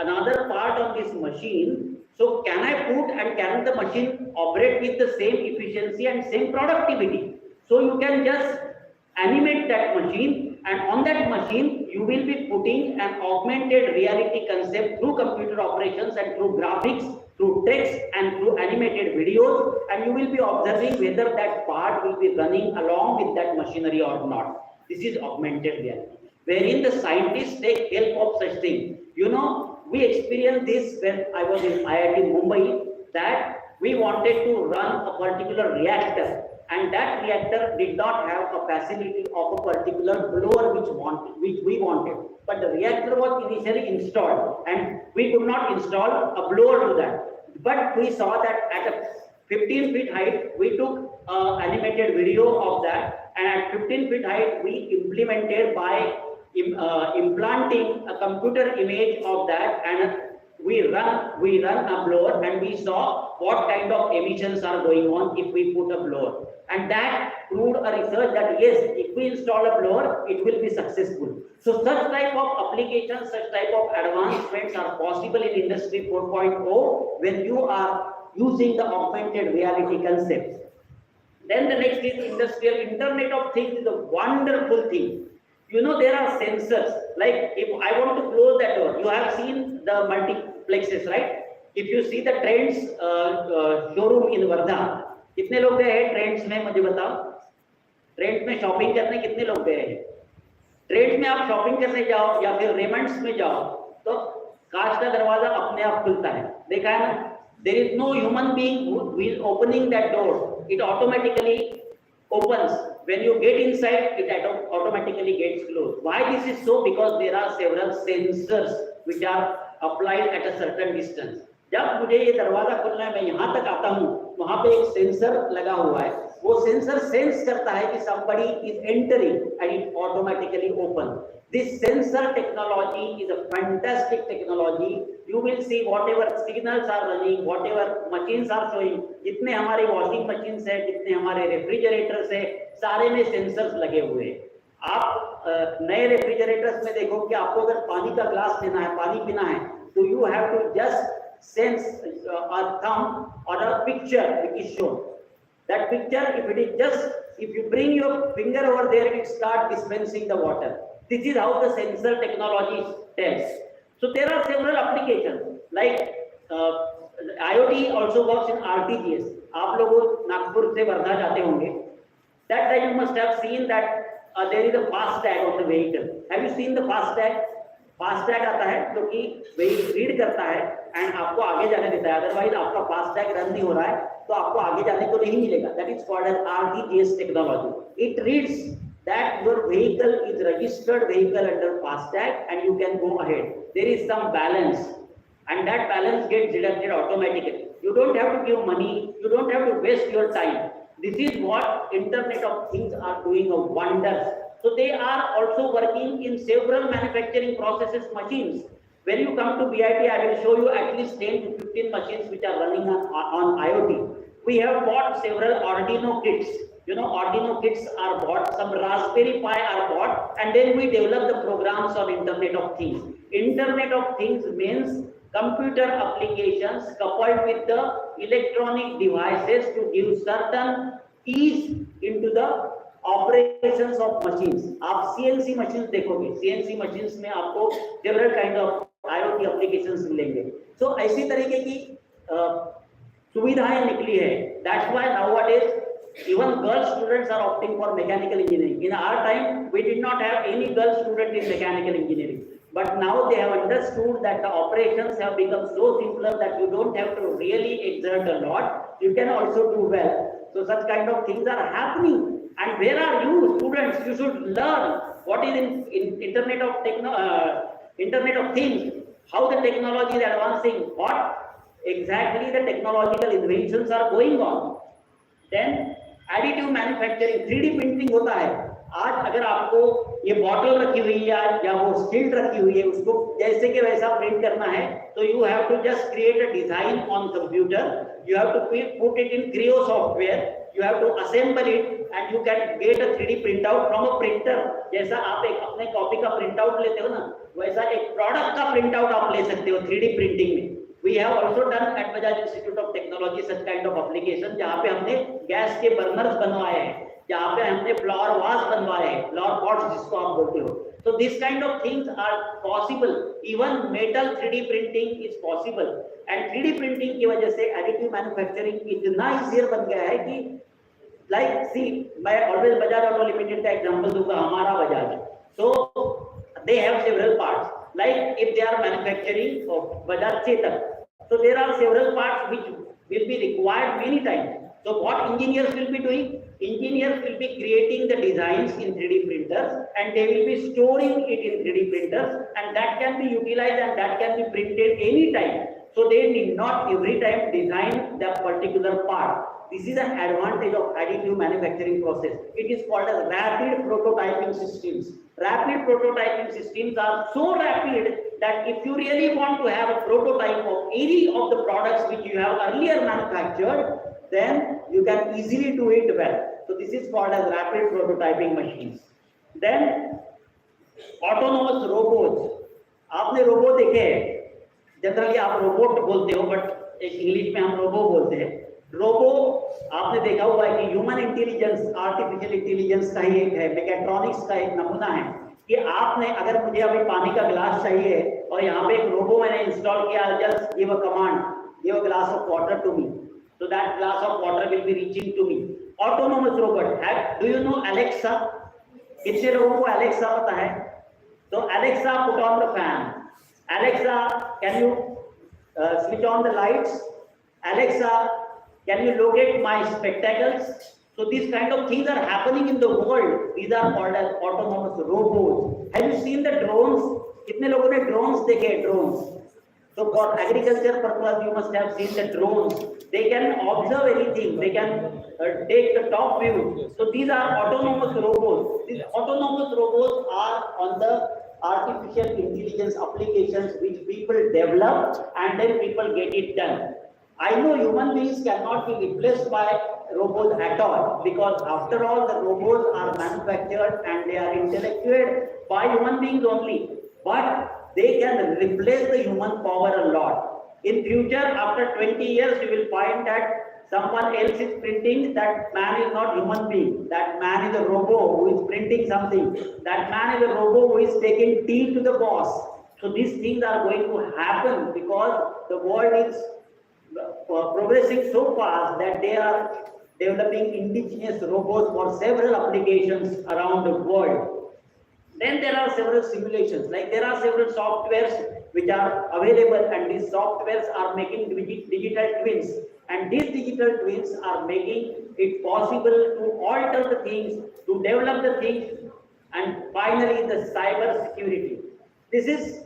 S3: another part of this machine, so can I put and can the machine operate with the same efficiency and same productivity? So you can just animate that machine, and on that machine you will be putting an augmented reality concept through computer operations and through graphics, through text and through animated videos, and you will be observing whether that part will be running along with that machinery or not. This is augmented reality, wherein the scientists take help of such things. You know, we experienced this when I was in IIT Mumbai, that we wanted to run a particular reactor, and that reactor did not have a facility of a particular blower which we wanted. But the reactor was initially installed and we could not install a blower to that. But we saw that at a 15 feet height, we took animated video of that, and at 15 feet height we implemented by implanting a computer image of that, and we run a blower, and we saw what kind of emissions are going on if we put a blower, and that proved a research that yes, if we install a blower it will be successful. So such type of applications, such type of advancements are possible in industry 4.0 when you are using the augmented reality concepts. Then the next is industrial internet of things is a wonderful thing. You know, there are sensors. Like if I want to close that door, you have seen the multiplexes, right? If you see the Trends showroom in Wardha, कितने लोग गए हैं Trends में, मुझे बताओ. Trends में shopping करने कितने लोग गए हैं? Trends में आप शॉपिंग करने जाओ या फिर रेमंड्स में जाओ तो कांच का दरवाजा अपने आप खुलता है, देखा है ना? There is no human being who is opening that door. It automatically opens. When you get inside, it automatically gets closed. Why this is so? Because there are several sensors which are applied at a certain distance. जब मुझे ये दरवाजा खोलना है, मैं यहाँ तक आता हूँ, वहाँ पे एक सेंसर लगा हुआ है. वो सेंसर सेंस करता है कि somebody is entering and it automatically opens. This sensor technology is a fantastic technology. You will see whatever signals are running, whatever machines are showing. जितने हमारे washing machines है, जितने हमारे refrigerators है, सारे में sensors लगे हुए हैं. आप नए रेफ्रिजरेटर्स में देखो कि आपको अगर पानी का ग्लास लेना है, पानी पीना है, तो you have to just sense a thumb or a picture which is shown. That picture, if it is just, if you bring your finger over there, it starts dispensing the water. This is how the sensor technology tells. So there are several applications like IoT also works in RTGS. आप लोग नागपुर से वर्धा जाते होंगे. That time you must have seen that there is a fast tag on the vehicle. Have you seen the fast tag? FASTag आता है जो कि वही रीड करता है एंड आपको आगे जाने देता है, अदरवाइज आपका फास्टैग रन नहीं हो रहा है तो आपको आगे जाने को नहीं मिलेगा. That is called as RTGS technology. It reads that your vehicle is registered vehicle under FASTag and you can go ahead. There is some balance and that balance gets deducted automatically. You don't have to give money, you don't have to waste your time. This is what Internet of Things are doing a wonders. So they are also working in several manufacturing processes machines. When you come to BIT, I will show you at least 10 to 15 machines which are running on IoT. We have bought several Arduino kits. You know, Arduino kits are bought, some Raspberry Pi are bought, and then we develop the programs on Internet of Things. Internet of Things means computer applications coupled with the electronic devices to give certain ease into the operations of machines. आप CNC machines देखोगे, CNC machines में आपको several kind of IoT applications मिलेंगे. So ऐसी तरीके की सुविधाएं निकली है. That's why nowadays even girl students are opting for mechanical engineering. In our time, we did not have any girl student in mechanical engineering. But now they have understood that the operations have become so simpler that you don't have to really exert a lot. You can also do well. So such kind of things are happening. And where are you, students? You should learn what is in Internet of Things, how the technology is advancing, what exactly the technological inventions are going on. Then additive manufacturing, 3D printing होता है. आज अगर आपको ये bottle रखी हुई है या वो स्टिल्ट रखी हुई है, उसको जैसे कि वैसा प्रिंट करना है तो you have to just create a design on computer. You have to put it in Creo software, you have to assemble it and you can get a 3D print out from a printer. जैसा आप एक अपने copy का print out लेते हो ना, वैसा एक प्रोडक्ट का प्रिंट आउट आप ले सकते हो 3D प्रिंटिंग में. We have also done at Bajaj Institute of Technology such kind of application जहाँ पे हमने गैस के बर्नर्स बनवाए हैं, जहाँ पे हमने फ्लावर वास बनवाए हैं, फ्लावर पॉट्स जिसको आप बोलते हो. So this kind of things are possible. Even metal 3D printing is possible. And 3D printing की वजह से additive manufacturing इतना easier बन गया है कि like see, मैं always Bajaj Auto Limited का example दूंगा, हमारा Bajaj. So they have several parts. Like if they are manufacturing of Bajaj Chetak, so there are several parts which will be required many times. So what engineers will be doing? Engineers will be creating the designs in 3D printers and they will be storing it in 3D printers and that can be utilized and that can be printed anytime. So they need not every time design the particular part. This is an advantage of additive manufacturing process. It is called as rapid prototyping systems. Rapid prototyping systems are so rapid that if you really want to have a prototype of any of the products which you have earlier manufactured, then you can easily do it well. So this is called as rapid prototyping machines. Then autonomous robots. आपने robo देखे हैं? Generally आप robot बोलते हो, but English में हम robo बोलते हैं. रोबो आपने देखा हुआ है कि ह्यूमन इंटेलिजेंस, आर्टिफिशियल इंटेलिजेंस का ही एक है, मैकेट्रॉनिक्स का एक नमूना है कि आपने अगर मुझे अभी पानी का गिलास चाहिए और यहाँ पे एक रोबो मैंने इंस्टॉल किया, just give a command, give a glass of water to me, so that glass of water will be reaching to me. Autonomous robot. Do you know Alexa? कितने लोगों को Alexa पता है? So Alexa, put on the fan. Alexa, can you switch on the lights? Alexa, can you locate my spectacles? So these kind of things are happening in the world. These are called as autonomous robots. Have you seen the drones? कितने लोगों ने drones देखे? Drones. So for agriculture purpose, you must have seen the drones. They can observe anything. They can take the top view. So these are autonomous robots. These autonomous robots are on the artificial intelligence applications which people develop and then people get it done. I know human beings cannot be replaced by robots at all because after all the robots are manufactured and they are intellectuated by human beings only. But they can replace the human power a lot. In future, after 20 years, you will find that someone else is printing. That man is not human being. That man is a robot who is printing something. That man is a robot who is taking tea to the boss. So these things are going to happen because the world is progressing so fast that they are developing indigenous robots for several applications around the world. Then there are several simulations, like there are several softwares which are available, and these softwares are making digital twins, and these digital twins are making it possible to alter the things, to develop the things, and finally the cyber security. This is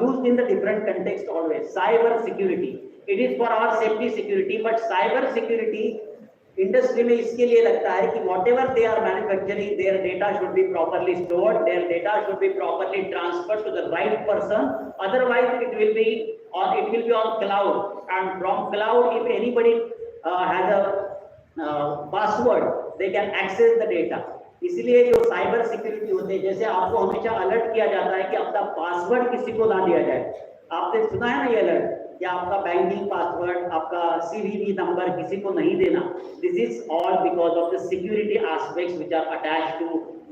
S3: used in the different context always. Cyber security. It is for our safety security, but cyber security industry में इसके लिए लगता है कि whatever they are manufacturing, their data should be properly stored, their data should be properly transferred to the right person. Otherwise, it will be on cloud, and from cloud, if anybody has a password, they can access the data. इसलिए जो cyber security होते हैं, जैसे आपको हमेशा alert किया जाता है कि अपना पासवर्ड किसी को ना दिया जाए. आपने सुना है ना ये अलर्ट, या आपका बैंकिंग पासवर्ड, आपका सीवीवी नंबर किसी को नहीं देना. This is all because of the security aspects which are attached to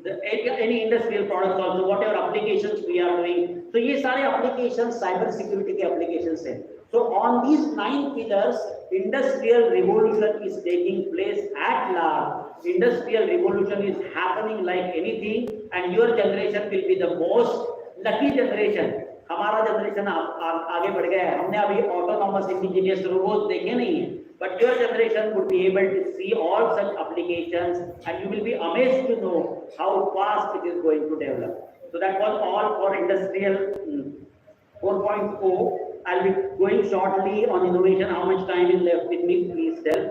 S3: any industrial products also, whatever applications we are doing. So ये सारे applications cyber security के applications हैं. So on these 9 pillars, industrial revolution is taking place at large. Industrial revolution is happening like anything, and your generation will be the most lucky generation. हमारा generation आगे बढ़ गया है. हमने अभी autonomous indigenous robot देखे नहीं है, but your generation would be able to see all such applications, and you will be amazed to know how fast it is going to develop. So that was all for industrial 4.0. I'll be going shortly on innovation. How much time is left with me? Please tell.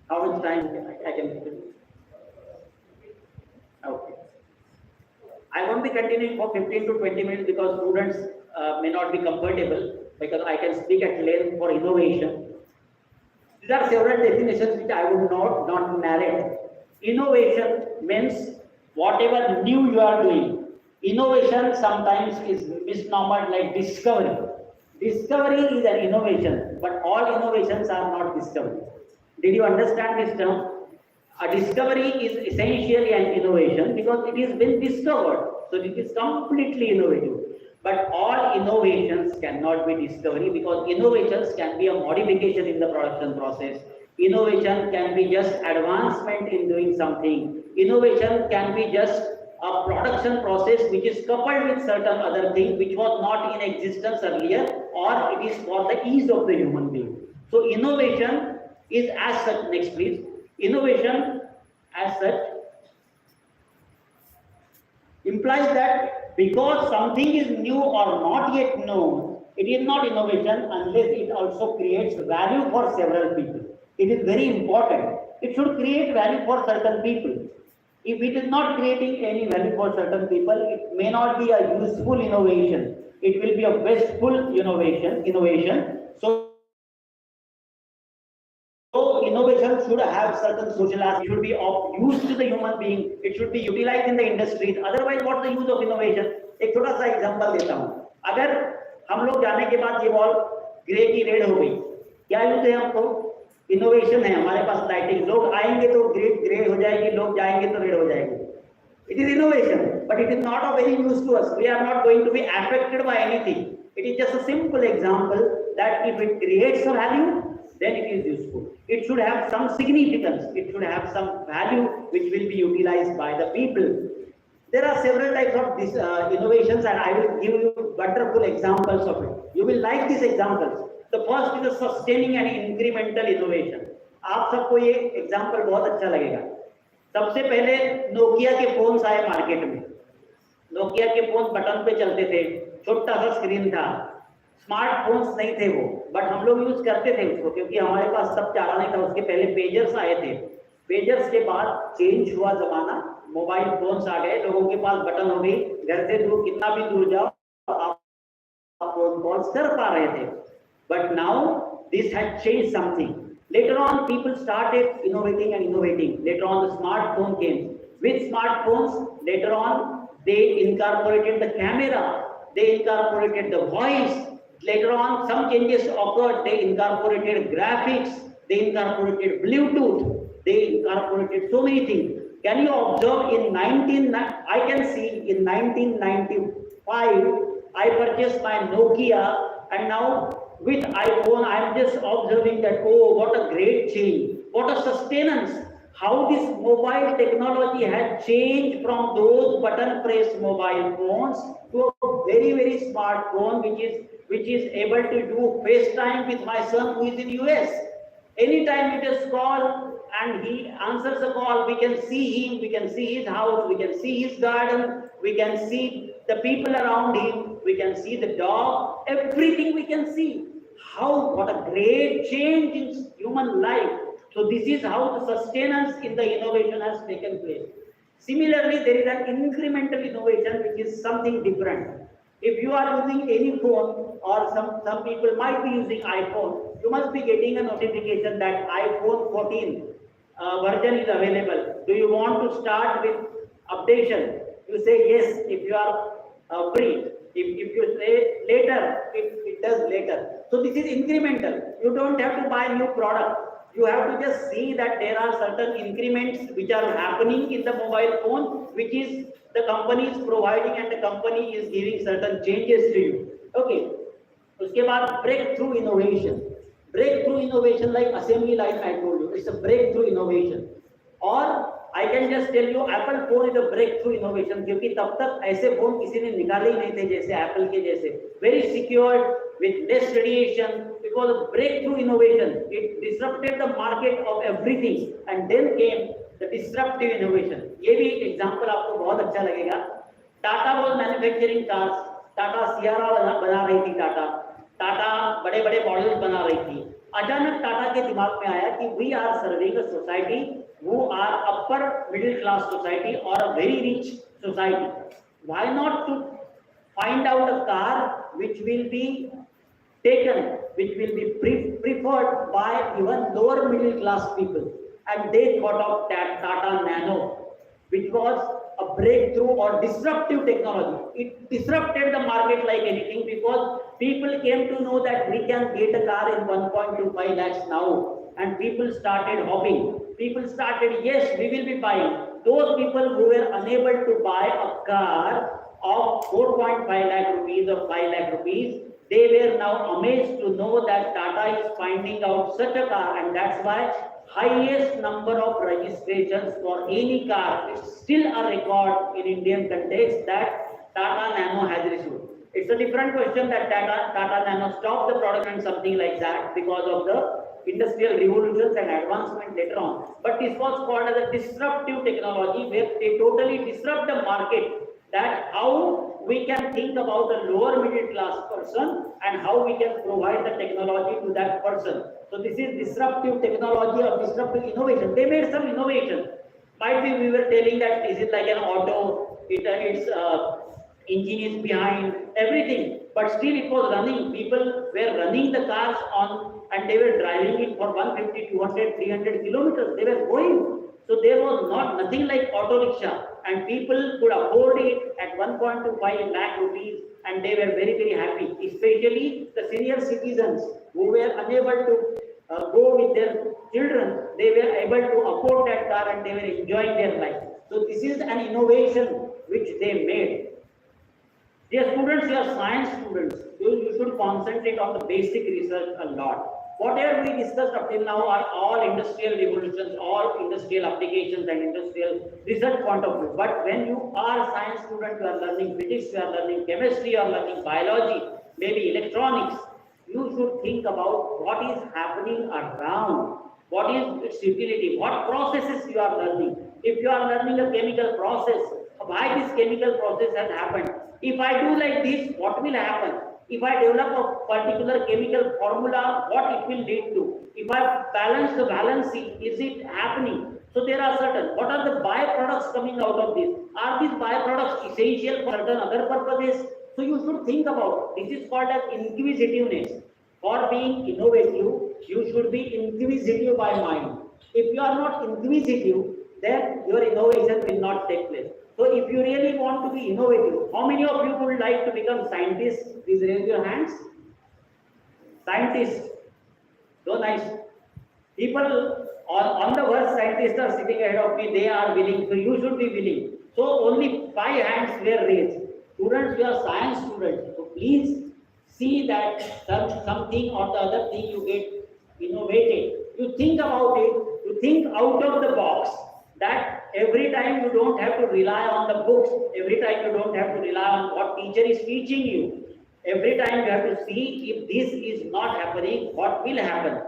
S3: How much time I can? Okay. I won't be continuing for 15 to 20 minutes because students may not be comfortable, because I can speak at length for innovation. There are several definitions which I would not narrate. Innovation means whatever new you are doing. Innovation sometimes is misnomered like discovery. Discovery is an innovation, but all innovations are not discovery. Did you understand this term? A discovery is essentially an innovation because it has been discovered, so it is completely innovative. But all innovations cannot be discovery, because innovations can be a modification in the production process. Innovation can be just advancement in doing something. Innovation can be just a production process which is coupled with certain other things which was not in existence earlier, or it is for the ease of the human being. So innovation is as such. Next please. Innovation as such implies that because something is new or not yet known, it is not innovation unless it also creates value for several people. It is very important. It should create value for certain people. If it is not creating any value for certain people, it may not be a useful innovation. It will be a wasteful innovation. So innovation should have certain social aspects. It should be of use to the human being. It should be utilized in the industries. Otherwise, what's the use of innovation? एक छोटा सा example देता हूँ. अगर हम लोग जाने के बाद ये वॉल ग्रे की रेड हो गई, क्या यूज है हमको? इनोवेशन है. हमारे पास लाइटिंग, लोग आएंगे तो ग्रे हो जाएगी, लोग जाएंगे तो रेड हो जाएगी. It is innovation, but it is not of any use to us. We are not going to be affected by anything. It is just a simple example that if it creates a value, then it is useful. It should have some significance. It should have some value which will be utilized by the people. There are several types of these innovations, and I will give you wonderful examples of it. You will like these examples. The first is a sustaining and incremental innovation. आप सबको ये example बहुत अच्छा लगेगा. सबसे पहले Nokia के phones आए मार्केट में. नोकिया के फोन बटन पे चलते थे, छोटा सा स्क्रीन था, स्मार्टफोन्स नहीं थे वो, बट हम लोग यूज करते थे उसको क्योंकि हमारे पास सब चारा नहीं था. उसके पहले पेजर्स आए थे. पेजर्स के बाद चेंज हुआ जमाना, मोबाइल फोन्स आ गए, लोगों के पास बटन हो गई, घर से दूर कितना भी दूर जाओ आप फोन कॉल्स कर पा रहे थे. But now this had change something. Later on, people started innovating and innovating. Later on, the smartphone came. With smartphones, later on, they incorporated the camera, they incorporated the voice. Later on, some changes occurred. They incorporated graphics, they incorporated Bluetooth, they incorporated so many things. Can you observe I can see in 1995, I purchased my Nokia, and now with iPhone, I am just observing that, oh, what a great change, what a sustenance. how this mobile technology has changed from those button press mobile phones to a very smartphone which is able to do FaceTime with my son who is in US. Anytime it is call and he answers the call, we can see him, we can see his house, we can see his garden, we can see the people around him, we can see the dog, everything we can see. How, what a great change in human life. So this is how the sustenance in the innovation has taken place. Similarly, there is an incremental innovation which is something different. If you are using any phone, or some people might be using iPhone, you must be getting a notification that iPhone 14 version is available. Do you want to start with updation? You say yes if you are free. If you say later, it does later. So this is incremental. You don't have to buy new product. You have to just see that there are certain increments which are happening in the mobile phone, which is the company is providing and the company is giving certain changes to you. Okay. उसके बाद breakthrough innovation. Breakthrough innovation like assembly line I told you, it's a breakthrough innovation. Or I can just tell you Apple phone is a breakthrough innovation क्योंकि तब तक ऐसे phone किसी ने निकाले ही नहीं थे जैसे Apple के जैसे. Very secured with less radiation. It was a breakthrough innovation. It disrupted the market of everything and then came the disruptive innovation. ये भी example आपको बहुत अच्छा लगेगा. Tata was manufacturing cars. Tata Sierra बना रही थी टाटा बड़े बड़े मॉडल्स बना रही थी. अचानक टाटा के दिमाग में आया कि we are serving a society who are upper middle class society or a very rich society. Why not to find out a car which will be taken, which will be preferred by even lower middle class people? And they thought of Tata Nano, which was a breakthrough or disruptive technology. It disrupted the market like anything because people came to know that we can get a car in 1.25 lakhs now. And people started hopping. People started, yes, we will be buying. Those people who were unable to buy a car of 4.5 lakh rupees or 5 lakh rupees, they were now amazed to know that Tata is finding out such a car, and that's why highest number of registrations for any car is still a record in Indian context that Tata Nano has received. It's a different question that Tata Nano stopped the production and something like that because of the industrial revolutions and advancement later on. But this was called as a disruptive technology where they totally disrupt the market, that how we can think about a lower middle class person and how we can provide the technology to that person. So this is disruptive technology or disruptive innovation. They made some innovation. Might be we were telling that this is like an auto, its engine is behind, everything, but still it was running. People were running the cars on and they were driving it for 150, 200, 300 kilometers. They were going. So there was nothing like auto rickshaw, and people could afford it at 1.25 lakh rupees, and they were very happy. Especially the senior citizens who were unable to go with their children, they were able to afford that car and they were enjoying their life. So this is an innovation which they made. Dear students, you are science students. You should concentrate on the basic research a lot. Whatever we discussed up till now are all industrial revolutions, all industrial applications and industrial research point of view. But when you are a science student, you are learning physics, you are learning chemistry, you are learning biology, maybe electronics, you should think about what is happening around, what is its utility, what processes you are learning. If you are learning a chemical process, why this chemical process has happened? If I do like this, what will happen? If I develop a particular chemical formula, what it will lead to? If I balance the valency, is it happening? So there are certain, what are the byproducts coming out of this? Are these byproducts essential for certain other purposes? So you should think about, this is called as inquisitiveness. For being innovative, you should be inquisitive by mind. If you are not inquisitive, then your innovation will not take place. So if you really want to be innovative, how many of you would like to become scientists? Please raise your hands. Scientists. So nice. People on the verse, scientists are sitting ahead of me, they are willing, so you should be willing. So only 5 hands were raised. Students, you are science students. So please see that something or the other thing you get innovated. You think about it, you think out of the box, that every time you don't have to rely on the books, every time you don't have to rely on what teacher is teaching you. Every time you have to see if this is not happening, what will happen.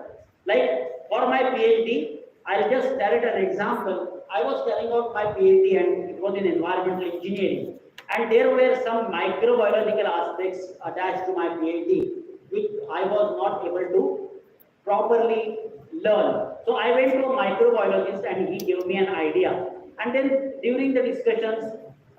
S3: Like for my PhD, I'll just narrate an example. I was carrying out my PhD and it was in environmental engineering. And there were some microbiological aspects attached to my PhD, which I was not able to properly learn. So I went to a microbiologist and he gave me an idea. And then during the discussions,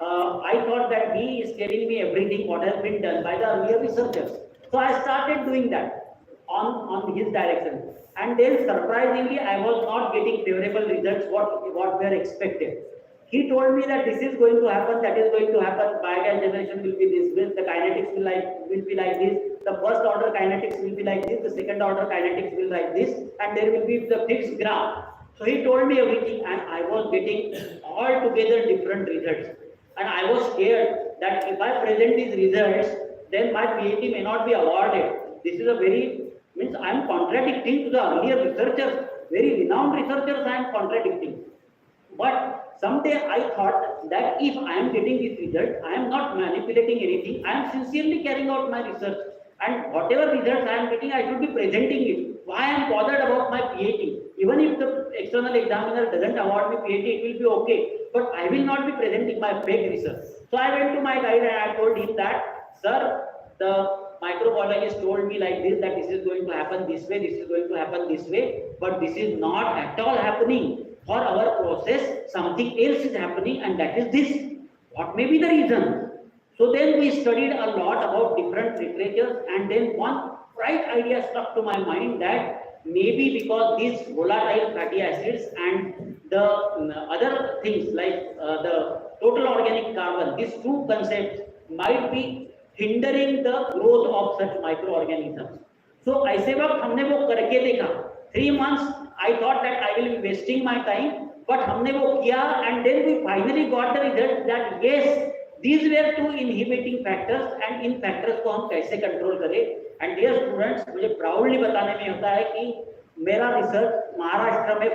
S3: I thought that he is telling me everything what has been done by the earlier researchers. So I started doing that on his direction. And then surprisingly, I was not getting favorable results what were expected. He told me that this is going to happen, that is going to happen, biogas generation will be this way, the kinetics will be like this, the first order kinetics will be like this, the second order kinetics will be like this, and there will be the fixed graph. So he told me everything and I was getting altogether different results. And I was scared that if I present these results, then my PhD may not be awarded. This is a very, means I am contradicting to the earlier researchers, very renowned researchers I am contradicting. But someday I thought that if I am getting this result, I am not manipulating anything, I am sincerely carrying out my research. And whatever results I am getting, I should be presenting it. Why I am bothered about my PhD? Even if the external examiner doesn't award me PhD, it will be okay. But I will not be presenting my fake research. So I went to my guide and I told him that, sir, the microbiologist told me like this, that this is going to happen this way, this is going to happen this way, but this is not at all happening. For our process, something else is happening and that is this. What may be the reason? So then we studied a lot about different literatures and then one bright idea struck to my mind that maybe because these volatile fatty acids and the other things like the total organic carbon, these two concepts might be hindering the growth of such microorganisms. So ऐसे वक्त हमने वो करके देखा. 3 months I thought that I will be wasting my time, but हमने वो किया and then we finally got the result that yes, these were two inhibiting factors and in factors को हम कैसे control करें. And dear students, मुझे proudly बताने में होता है कि मेरा research महाराष्ट्र में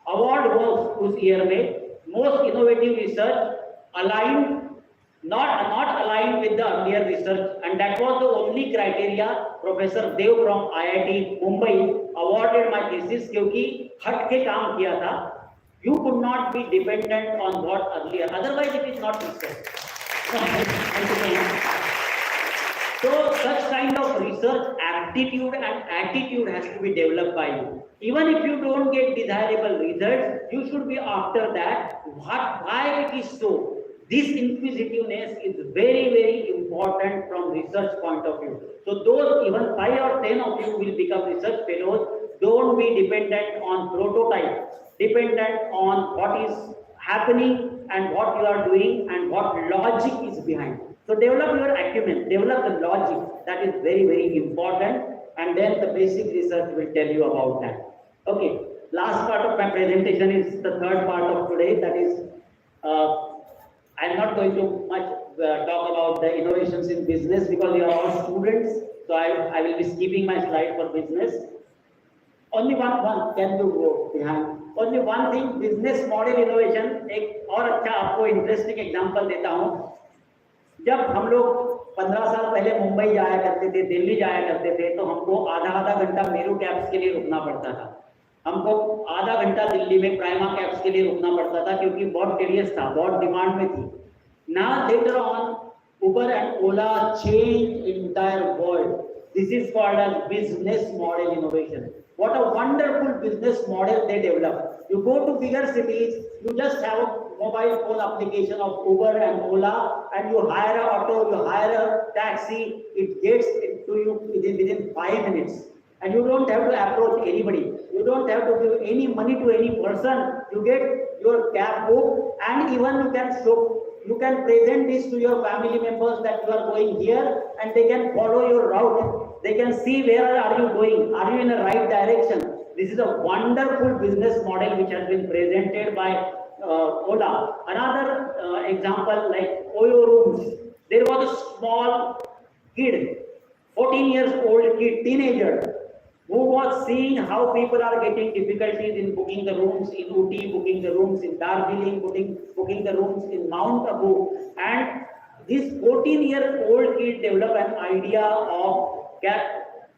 S3: award was उस year में most innovative research aligned not aligned with the earlier research, and that was the only criteria. Professor Dev from IIT Mumbai awarded my thesis क्योंकि हट के काम किया था. You could not be dependent on what earlier, otherwise it is not research. So such kind of research aptitude and attitude has to be developed by you. Even if you don't get desirable results, you should be after that. Why it is so? This inquisitiveness is very, very important from research point of view. So those even 5 or 10 of you will become research fellows. Don't be dependent on prototype, dependent on what is happening and what you are doing and what logic is behind. So develop your acumen, develop the logic. That is very, very important. And then the basic research will tell you about that. Okay, last part of my presentation is the third part of today. That is, I'm not going to much talk about the innovations in business because you are all students. So I will be skipping my slide for business. Only one can you go behind? Only one thing, business model innovation. एक और अच्छा आपको interesting example देता हूँ. जब हम लोग 15 साल पहले मुंबई जाया करते थे, दिल्ली जाया करते थे, तो हमको आधा घंटा मेरू कैब्स के लिए रुकना पड़ता था. हमको आधा घंटा दिल्ली में प्राइमा कैब्स के लिए रुकना पड़ता था क्योंकि बहुत टेरियस था, बहुत डिमांड में थी. Now later on, Uber and Ola changed entire world. This is called as business model innovation. What a wonderful business model they developed. You go to bigger cities, you just have a mobile phone application of Uber and Ola, and you hire an auto, you hire a taxi, it gets to you within 5 minutes. And you don't have to approach anybody. You don't have to give any money to any person. You get your cab booked, and even you can present this to your family members that you are going here, and they can follow your route. They can see where are you going. Are you in the right direction? This is a wonderful business model which has been presented by Ola. Another example like Oyo Rooms. There was a small kid, 14 years old kid, teenager, who was seeing how how people are getting difficulties in booking the rooms in Uti, booking the rooms in Darjeeling, booking the rooms in Mount Abu. And this 14-year-old kid developed an idea of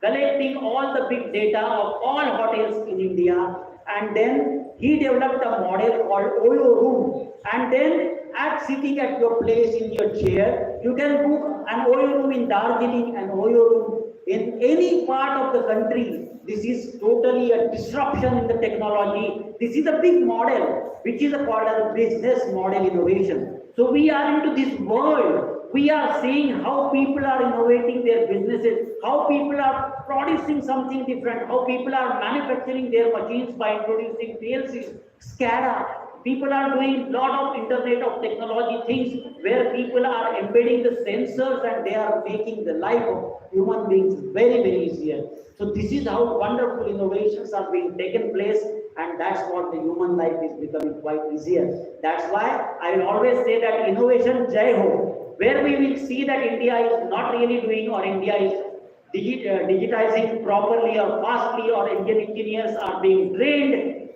S3: collecting all the big data of all hotels in India, and then he developed a model called Oyo Room. And then at sitting at your place in your chair, you can book an Oyo Room in Darjeeling, an Oyo Room in any part of the country. This is totally a disruption in the technology. This is a big model, which is called as a business model innovation. So we are into this world. We are seeing how people are innovating their businesses, how people are producing something different, how people are manufacturing their machines by introducing PLCs, SCADA. People are doing a lot of Internet of Technology things where people are embedding the sensors and they are making the life of human beings very, very easier. So this is how wonderful innovations are being taken place, and that's what the human life is becoming quite easier. That's why I will always say that innovation Jai Ho, where we will see that India is not really doing, or India is digitizing properly or fastly, or Indian engineers are being trained.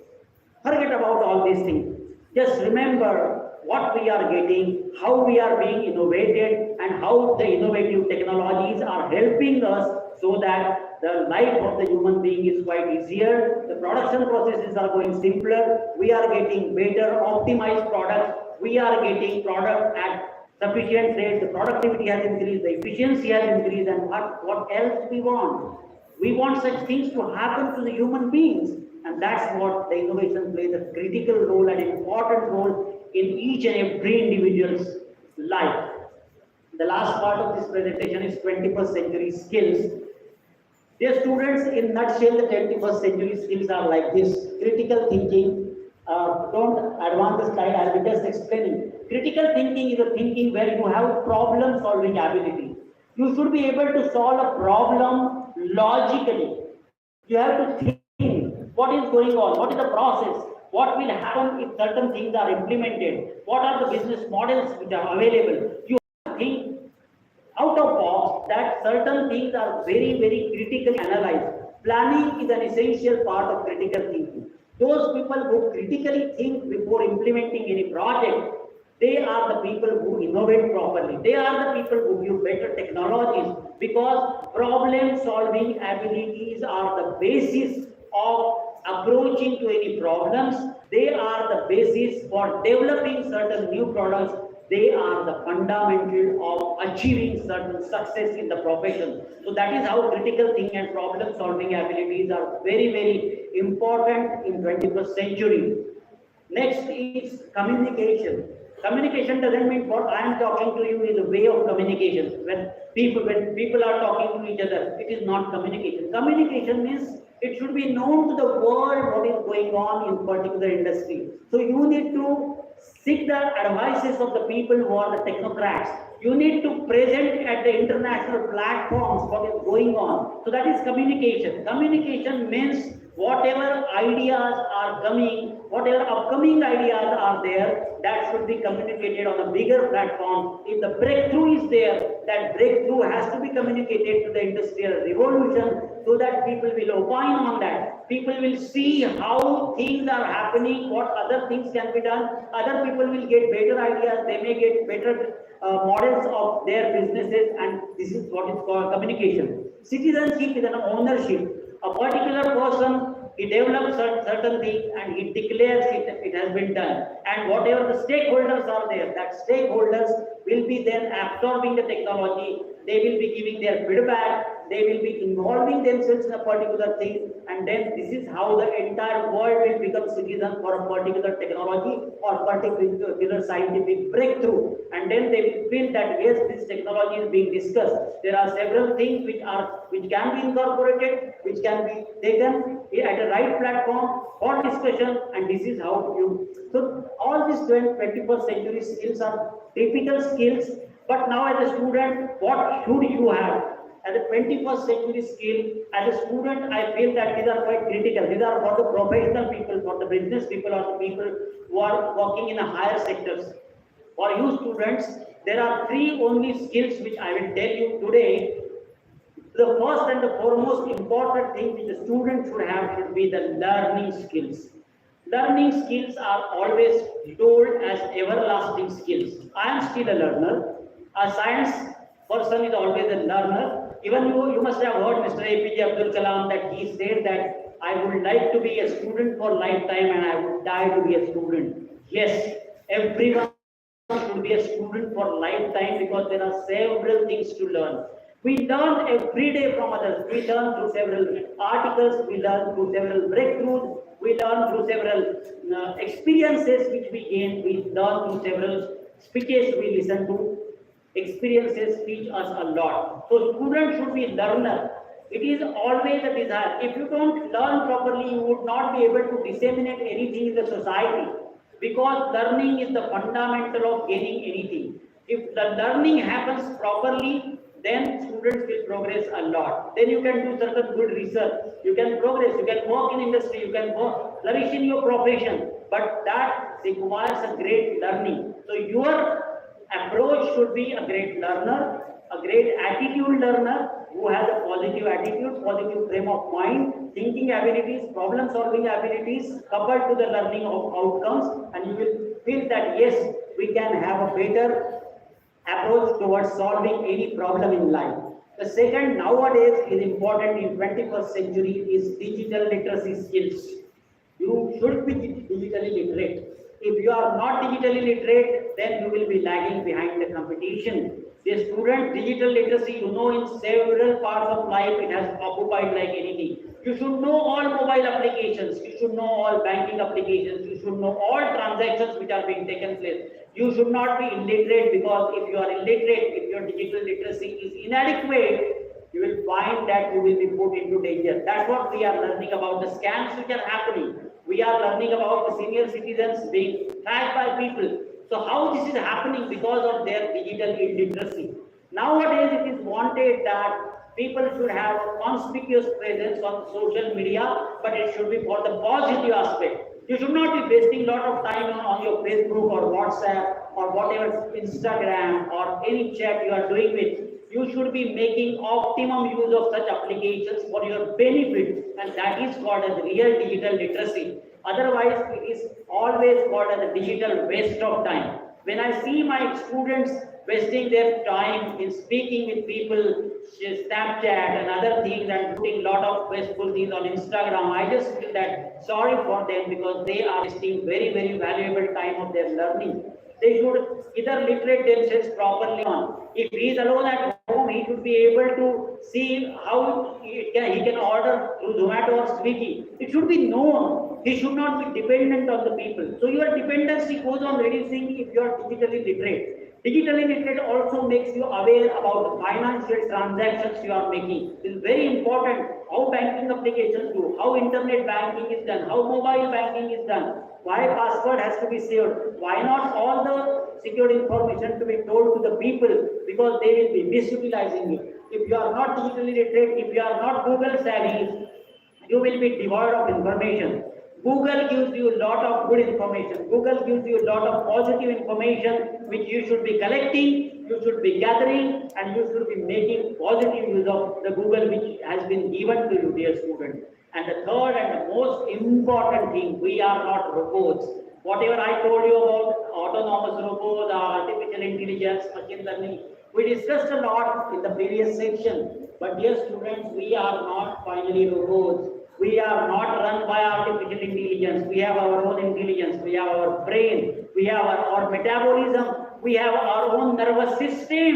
S3: Forget about all these things. Just remember what we are getting, how we are being innovated, and how the innovative technologies are helping us so that the life of the human being is quite easier. The production processes are going simpler. We are getting better, optimized products. We are getting product at sufficient rate. The productivity has increased, the efficiency has increased, and what else we want? We want such things to happen to the human beings. And that's what the innovation plays a critical role and important role in each and every individual's life. The last part of this presentation is 21st century skills. Dear students, in nutshell, the 21st century skills are like this. Critical thinking. Don't advance the slide, I'll be just explaining. Critical thinking is a thinking where you have problem solving ability. You should be able to solve a problem logically. You have to think what is going on, what is the process, what will happen if certain things are implemented, what are the business models which are available. You have to think out of box that certain things are very, very critically analyzed. Planning is an essential part of critical thinking. Those people who critically think before implementing any project, they are the people who innovate properly. They are the people who give better technologies, because problem solving abilities are the basis of approaching to any problems. They are the basis for developing certain new products. They are the fundamental of achieving certain success in the profession. So that is how critical thinking and problem solving abilities are very, very important in 21st century. Next is communication. Communication doesn't mean what I am talking to you is a way of communication. When people are talking to each other, it is not communication. Communication means it should be known to the world what is going on in particular industry. So you need to seek the advices of the people who are the technocrats. You need to present at the international platforms what is going on. So that is communication. Communication means whatever ideas are coming, whatever upcoming ideas are there, that should be communicated on a bigger platform. If the breakthrough is there, that breakthrough has to be communicated to the industrial revolution, so that people will opine on that. People will see how things are happening, what other things can be done. Other people will get better ideas, they may get better models of their businesses, and this is what is called communication. Citizenship is an ownership. A particular person, he develops certain things and he declares it has been done. And whatever the stakeholders are there, that stakeholders will be then absorbing the technology, they will be giving their feedback, they will be involving themselves in a particular thing, and then this is how the entire world will become citizen for a particular technology or particular scientific breakthrough. And then they will feel that yes, this technology is being discussed. There are several things which can be incorporated, which can be taken at a right platform for discussion, and this is how you. So all these 21st century skills are typical skills. But now as a student, what should you have? As a 21st century skill, as a student, I feel that these are quite critical. These are for the professional people, for the business people, or the people who are working in a higher sectors. For you students, there are three only skills which I will tell you today. The first and the foremost important thing which the student should be the learning skills. Learning skills are always told as everlasting skills. I am still a learner. A science person is always a learner. Even you must have heard Mr. APJ Abdul Kalam that he said that I would like to be a student for lifetime and I would die to be a student. Yes, everyone should be a student for lifetime because there are several things to learn. We learn every day from others. We learn through several articles, we learn through several breakthroughs, we learn through several experiences which we gain, we learn through several speeches we listen to. Experiences teach us a lot. So students should be learner. It is always a desire. If you don't learn properly, you would not be able to disseminate anything in the society because learning is the fundamental of gaining anything. If the learning happens properly, then students will progress a lot. Then you can do certain good research. You can progress. You can work in industry. You can flourish in your profession. But that requires a great learning. So your approach should be a great learner, a great attitude learner who has a positive attitude, positive frame of mind, thinking abilities, problem solving abilities coupled to the learning of outcomes, and you will feel that yes, we can have a better approach towards solving any problem in life. The second nowadays is important in 21st century is digital literacy skills. You should be digitally literate. If you are not digitally literate, then you will be lagging behind the competition. The student digital literacy, in several parts of life, it has occupied like anything. You should know all mobile applications. You should know all banking applications. You should know all transactions which are being taken place. You should not be illiterate because if you are illiterate, if your digital literacy is inadequate, you will find that you will be put into danger. That's what we are learning about the scams which are happening. We are learning about the senior citizens being tracked by people. So how this is happening because of their digital illiteracy. Nowadays it is wanted that people should have a conspicuous presence on social media, but it should be for the positive aspect. You should not be wasting a lot of time on your Facebook or WhatsApp or whatever Instagram or any chat you are doing with. You should be making optimum use of such applications for your benefit, and that is called as real digital literacy. Otherwise, it is always called as a digital waste of time. When I see my students wasting their time in speaking with people, Snapchat and other things, and putting a lot of wasteful things on Instagram, I just feel that sorry for them because they are wasting very, very valuable time of their learning. They should either literate themselves properly on. If he is alone at home, he should be able to see how he can order through Zomato or Swiggy. It should be known. He should not be dependent on the people. So your dependency goes on reducing if you are digitally literate. Digitally literate also makes you aware about the financial transactions you are making. It is very important how banking applications do, how internet banking is done, how mobile banking is done, why password has to be saved, why not all the secured information to be told to the people because they will be misutilizing it. If you are not digitally literate, if you are not Google savvy, you will be devoid of information. Google gives you a lot of good information. Google gives you a lot of positive information which you should be collecting, you should be gathering, and you should be making positive use of the Google which has been given to you, dear student. And the third and the most important thing, we are not robots. Whatever I told you about autonomous robots, artificial intelligence, machine learning, we discussed a lot in the previous section. But dear students, we are not finally robots. We are not run by artificial intelligence. We have our own intelligence. We have our brain. We have our metabolism. We have our own nervous system.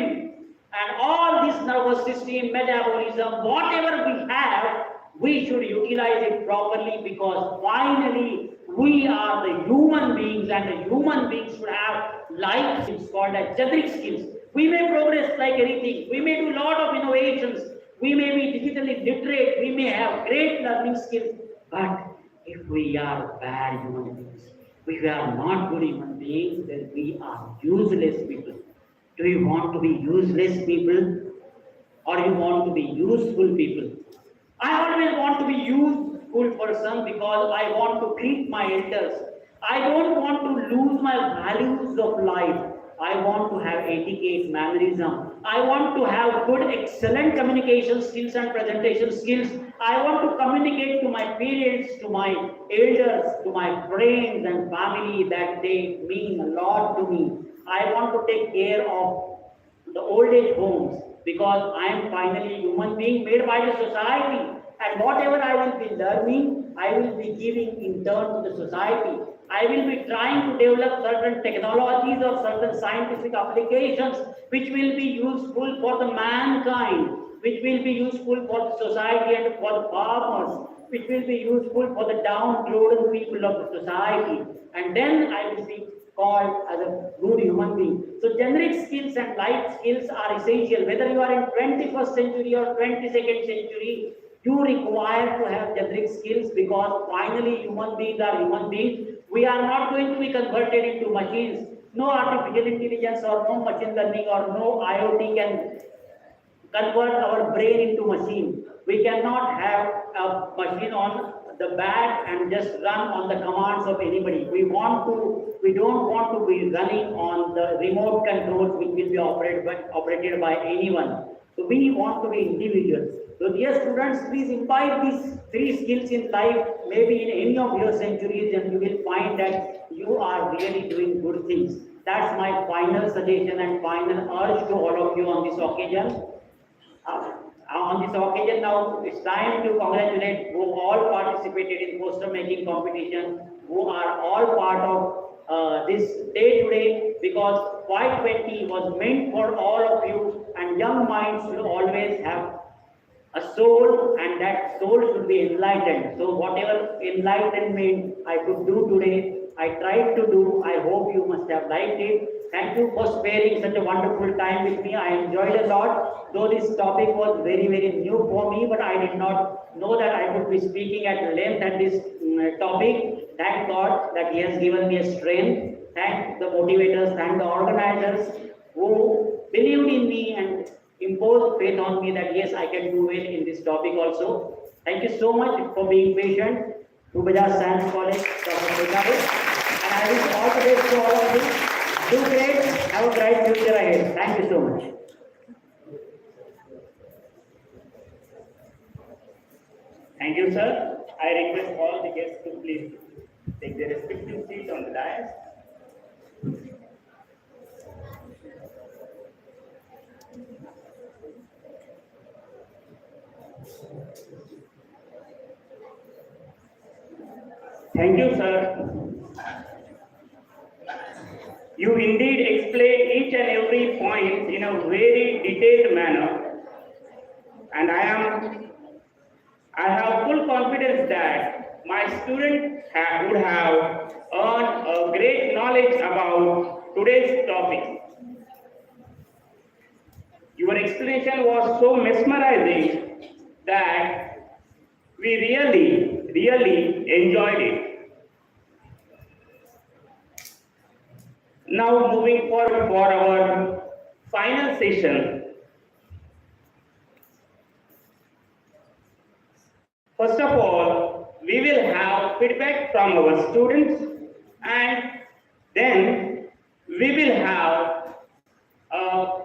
S3: And all this nervous system, metabolism, whatever we have, we should utilize it properly because finally we are the human beings and the human beings should have life skills called as generic skills. We may progress like anything. We may do a lot of innovations. We may be digitally literate, we may have great learning skills, but if we are bad human beings, if we are not good human beings, then we are useless people. Do you want to be useless people or you want to be useful people? I always want to be useful person because I want to treat my elders. I don't want to lose my values of life. I want to have etiquette, mannerism. I want to have good, excellent communication skills and presentation skills. I want to communicate to my parents, to my elders, to my friends and family that they mean a lot to me. I want to take care of the old age homes because I am finally a human being made by the society. And whatever I will be learning, I will be giving in turn to the society. I will be trying to develop certain technologies or certain scientific applications which will be useful for the mankind, which will be useful for the society and for the farmers, which will be useful for the downtrodden people of the society. And then I will be called as a good human being. So generic skills and life skills are essential. Whether you are in 21st century or 22nd century, you require to have generic skills because finally human beings are human beings. We are not going to be converted into machines. No artificial intelligence or no machine learning or no IoT can convert our brain into machine. We cannot have a machine on the back and just run on the commands of anybody. We don't want to be running on the remote controls which will be operated by anyone. So we want to be individuals. So dear students, please imbibe these three skills in life, maybe in any of your centuries, and you will find that you are really doing good things. That's my final suggestion and final urge to all of you on this occasion. On this occasion now, it's time to congratulate who all participated in poster making competition, who are all part of this day today, because Y20 was meant for all of you, and young minds will always have a soul, and that soul should be enlightened. So whatever enlightenment I could do today, I tried to do. I hope you must have liked it. Thank you for sparing such a wonderful time with me. I enjoyed a lot, though this topic was very, very new for me, but I did not know that I would be speaking at length at this topic. Thank God that He has given me a strength. Thank the motivators, thank the organizers who believed in me and imposed faith on me that yes, I can do well in this topic also. Thank you so much for being patient. To Bajaj Science College, Dr. Bajaj. And I wish all the best to all of you. Do great, have a bright future ahead. Thank you so much.
S1: Thank you, sir. I request all the guests to please take their respective seats on the dais. Thank you, sir. You indeed explain each and every point in a very detailed manner, and I have full confidence that my students would have earned a great knowledge about today's topic. Your explanation was so mesmerizing that we really enjoyed it. Now moving forward for our final session. First of all, we will have feedback from our students, and then we will have a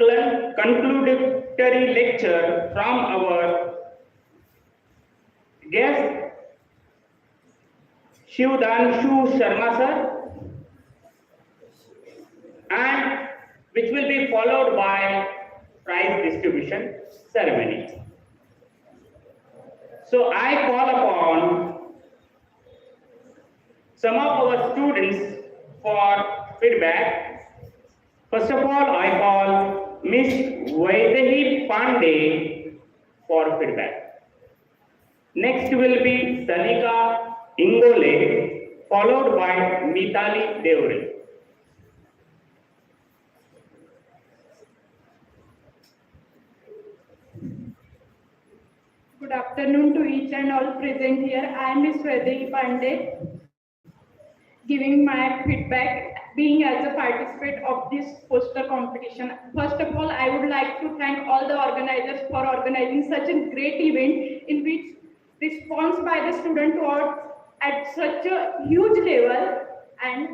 S1: concludatory lecture from our guest, Shivdanshu Sharma sir, and which will be followed by prize distribution ceremony. So I call upon some of our students for feedback. First of all, I call Miss Y20 Pandey for feedback. Next will be Sanika Ingole, followed by Mitali Devri.
S7: Good afternoon to each and all present here. I am Ms. Y20 Pandey, giving my feedback, being as a participant of this poster competition. First of all, I would like to thank all the organizers for organizing such a great event in which response by the student was at such a huge level, and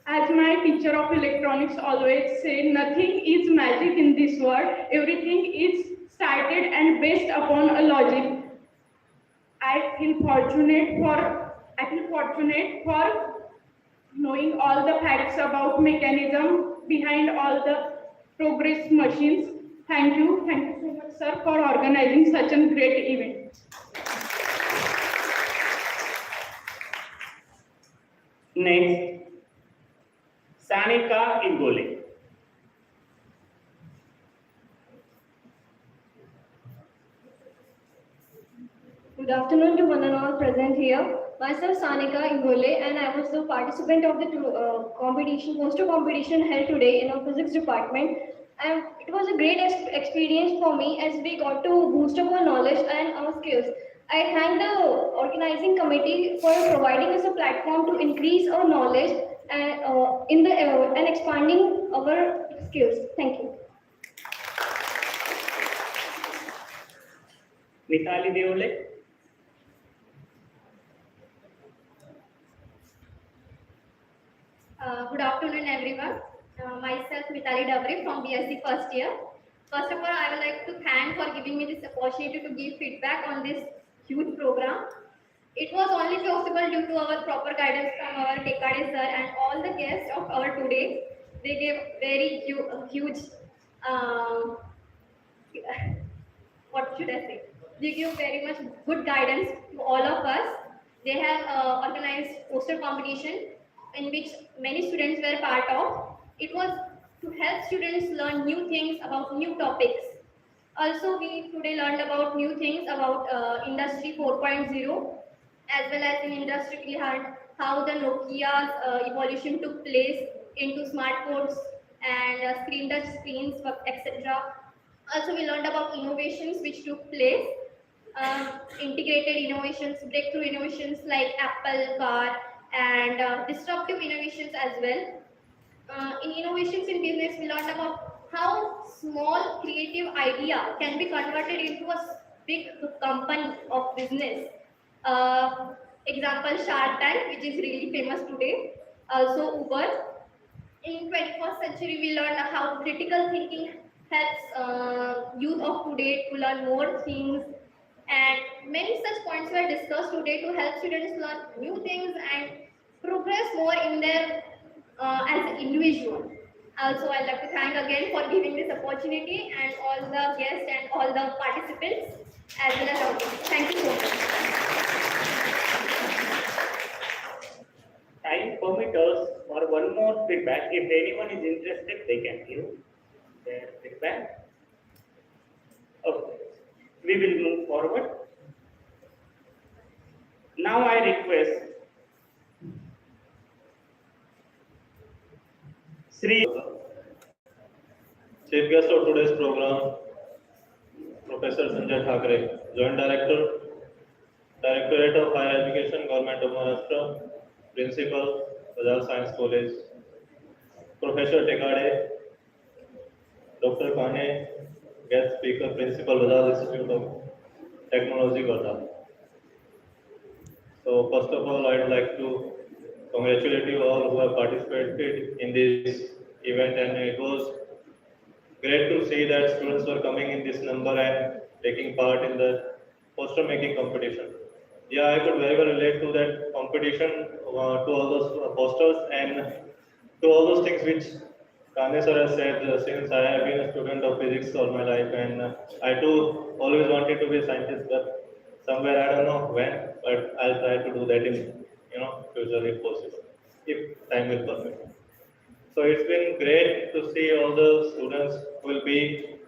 S7: As my teacher of electronics always said, nothing is magic in this world. Everything is started and based upon a logic. I feel fortunate for knowing all the facts about mechanism behind all the progress machines. Thank you so much, sir, for organizing such a great event.
S1: Next, Sanika Ingole.
S8: Good afternoon to one and all present here. Myself Sanika Ingole and I was the participant of the poster competition held today in our physics department. And it was a great experience for me as we got to boost up our knowledge and our skills. I thank the organizing committee for providing us a platform to increase our knowledge and expanding our skills. Thank you.
S1: Nithali Deole.
S8: Good afternoon, everyone. Myself, Mitali Dabri from BSc first year. First of all, I would like to thank for giving me this opportunity to give feedback on this huge program. It was only possible due to our proper guidance from our Tekade sir and all the guests of our today. They gave very huge, um, what should I say? They give very much good guidance to all of us. They have organized poster competition in which many students were part of. It was to help students learn new things about new topics. Also, we today learned about new things about Industry 4.0 as well as in Industry we heard how the Nokia's evolution took place into smartphones and screen touch screens, etc. Also, we learned about innovations which took place, integrated innovations, breakthrough innovations like Apple car, and disruptive innovations as well. In innovations in business, we learned about how small creative idea can be converted into a big company of business. Example Shark Tank, which is really famous today. Also Uber. In 21st century, we learned how critical thinking helps youth of today to learn more things, and many such points were discussed today to help students learn new things and progress more in their as an individual. Also, I'd like to thank again for giving this opportunity and all the guests and all the participants as well as our team. Thank you so much.
S1: Time permit us for one more feedback. If anyone is interested, they can give their feedback. Okay, we will move forward. Now I request Sri.
S9: Chief guest of today's program, Professor Sanjay Thakre, Joint Director, Directorate of Higher Education, Government of Maharashtra, Principal, Bajaj Science College, Professor Tekade, Dr. Kane, guest speaker, Principal, Bajaj Institute of Technology, Gurgaon. So first of all, I'd like to congratulate you all who have participated in this event, and it was great to see that students were coming in this number and taking part in the poster making competition. Yeah, I could very well relate to that competition, to all those posters and to all those things which Kane sir has said, since I have been a student of physics all my life, and I too always wanted to be a scientist, but somewhere I don't know when, but I'll try to do that in future if possible, if time will permit. So it's been great to see all the students who will be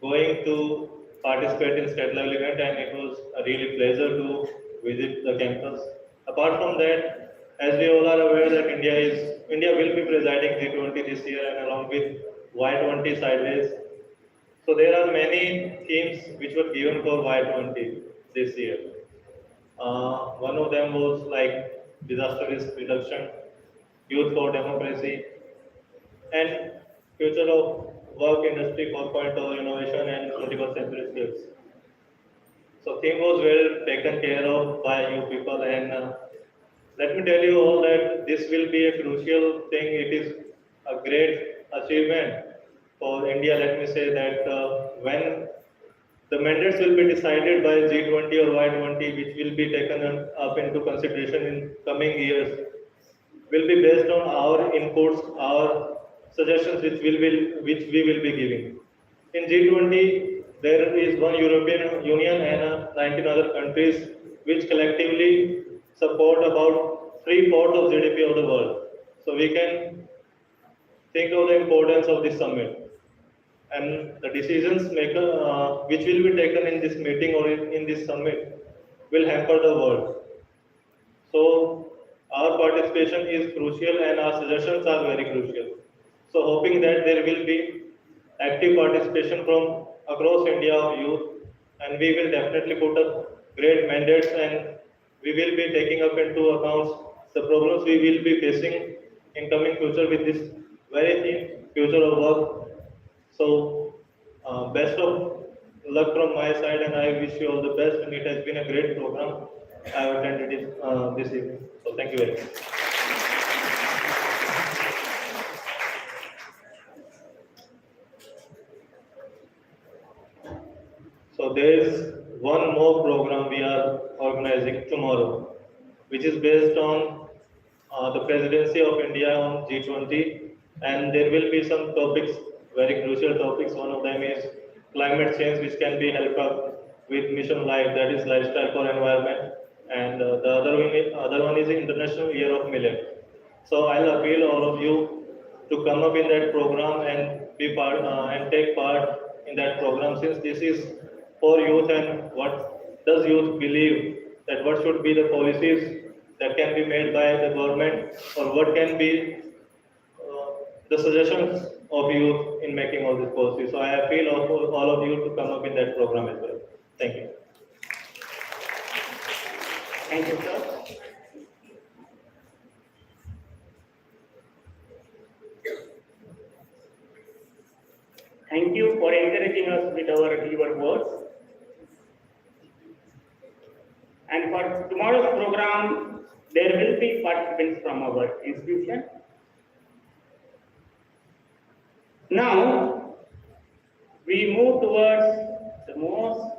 S9: going to participate in state level event, and it was a really pleasure to visit the campus. Apart from that, as we all are aware that India will be presiding G20 this year, and along with Y20 sideways. So there are many themes which were given for Y20 this year. One of them was like disaster risk reduction, youth for democracy, and future of work industry 4.0 innovation and 21st century skills. So theme was well taken care of by you people, and let me tell you all that this will be a crucial thing. It is a great achievement for India. Let me say that when the mandates will be decided by G20 or Y20, which will be taken up into consideration in coming years, will be based on our inputs, our suggestions, which we will be giving. In G20, there is one European Union and 19 other countries which collectively support about 3/4 of GDP of the world. So we can think of the importance of this summit and the decisions maker which will be taken in this meeting or in this summit will hamper the world. So our participation is crucial and our suggestions are very crucial. So hoping that there will be active participation from across India of youth, and we will definitely put up great mandates, and we will be taking up into accounts the problems we will be facing in coming future with this very theme, future of work. So best of luck from my side, and I wish you all the best. And it has been a great program I have attended this evening. So thank you very much. So there is one more program we are organizing tomorrow, which is based on the presidency of India on G20, and there will be some topics, very crucial topics. One of them is climate change, which can be helped up with Mission Life, that is lifestyle for environment, and the other one is International Year of Millet. So I'll appeal all of you to come up in that program and be part and take part in that program, since this is for youth. And what does youth believe, that what should be the policies that can be made by the government, or what can be the suggestions of youth in making all these policies. So I appeal all of you to come up in that program as well. Thank you.
S1: Thank you, sir. Thank you for encouraging us with your words. And for tomorrow's program, there will be participants from our institution. Now, we move towards the most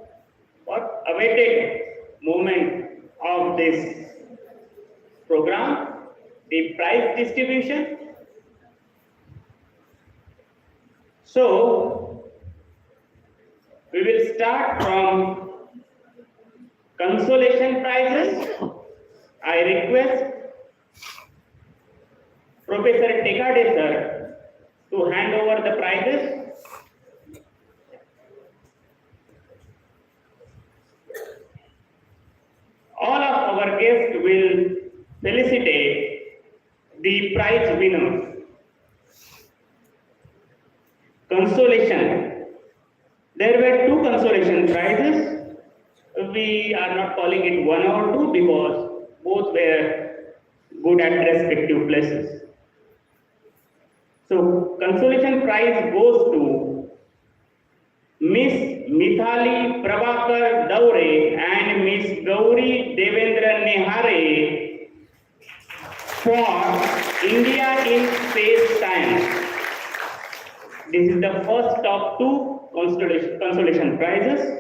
S1: awaited moment of this program, the prize distribution. So, we will start from consolation prizes. I request Professor Tekade sir to hand over the prizes. All of our guests will felicitate the prize winners. Consolation. There were two consolation prizes. We are not calling it one or two because both were good at respective places. So consolation prize goes to Miss Mithali Prabhakar Daure and Miss Gauri Devendra Nehare for India in Space Science. This is the first of two consolation prizes.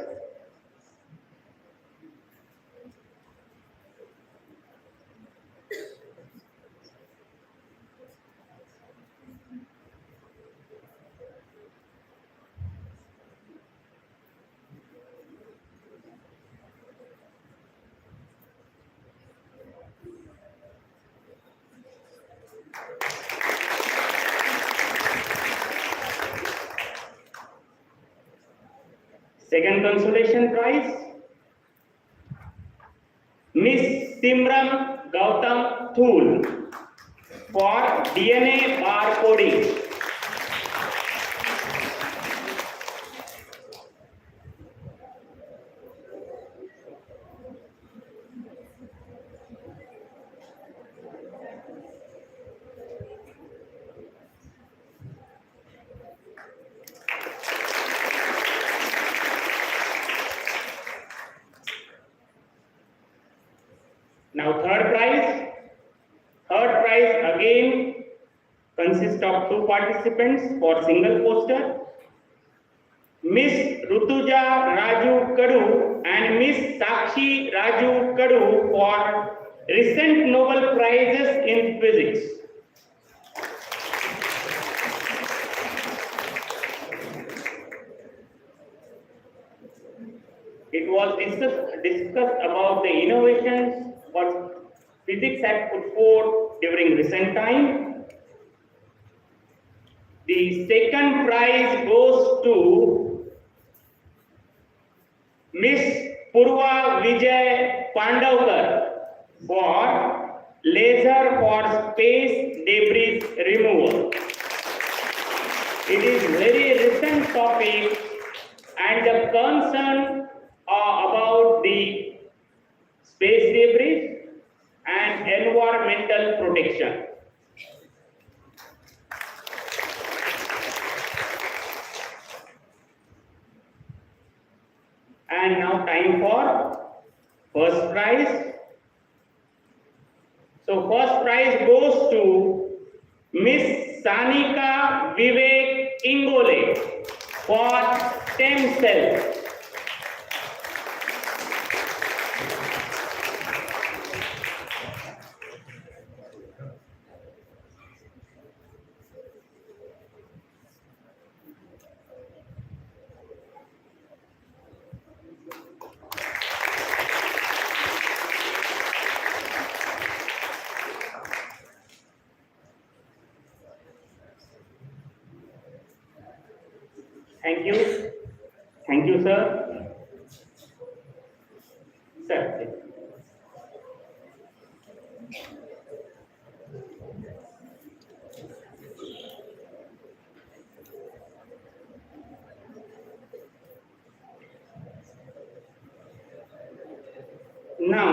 S1: Second consolation prize, Miss Simran Gautam Thul for DNA barcoding. Now third prize, prize again consists of 2 participants for single poster. Miss Rutuja Raju Kadu and Miss Sakshi Raju Kadu for recent Nobel Prizes in Physics. It was discussed about the innovations what physics had put forth during recent time. The second prize goes to Miss Purva Vijay Pandavkar for laser for space debris removal. It is very recent topic and the concern about the space debris and environmental protection. And now time for first prize. So first prize goes to Miss Sanika Vivek Ingole for stem cells. Thank you. Thank you, sir. Sir. Now,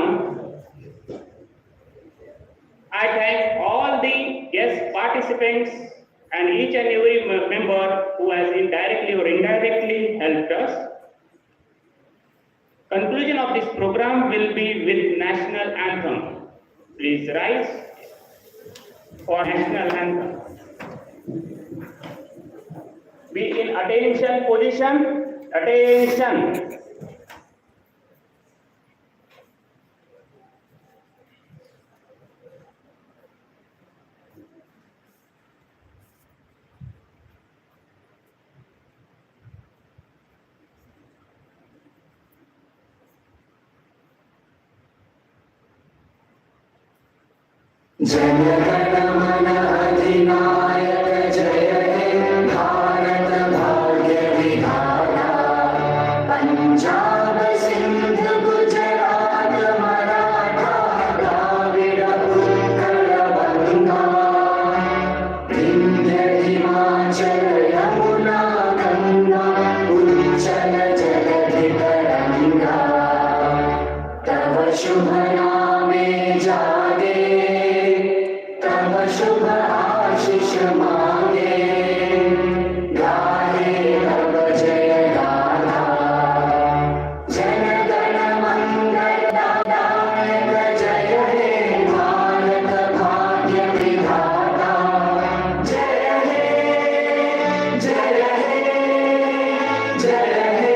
S1: I thank all the guest participants and each and every member who has indirectly or indirectly helped us. Conclusion of this program will be with national anthem. Please rise for national anthem. Be in attention position. Attention.
S10: Jana Gana Mana अधिनायक जय हे भारत भाग्य विधाता पंजाब सिंध गुजरात मराठा द्राविड़ उत्कल बंगा विंध्य हिमाचल यमुना गंगा उच्चल जलधि तरंगा तव शुभ नामे जागे शुभ आशीष मांगे गाहे तब जय गाथा जन गण मंगल दायक जय हे भारत भाग्य विधाता जय हे जय हे जय हे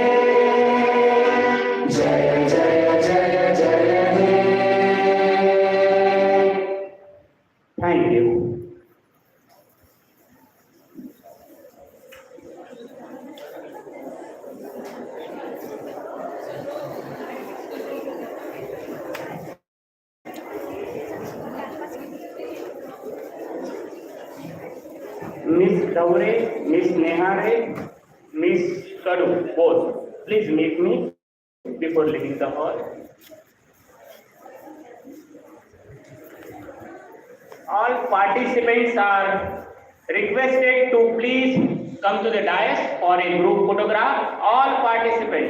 S10: जय जय जय जय हे।
S1: Thank you. Miss Daure, Miss Nehare, Miss Kadu, both. Please meet me before leaving the hall. All participants are requested to please come to the dais for a group photograph. All participants.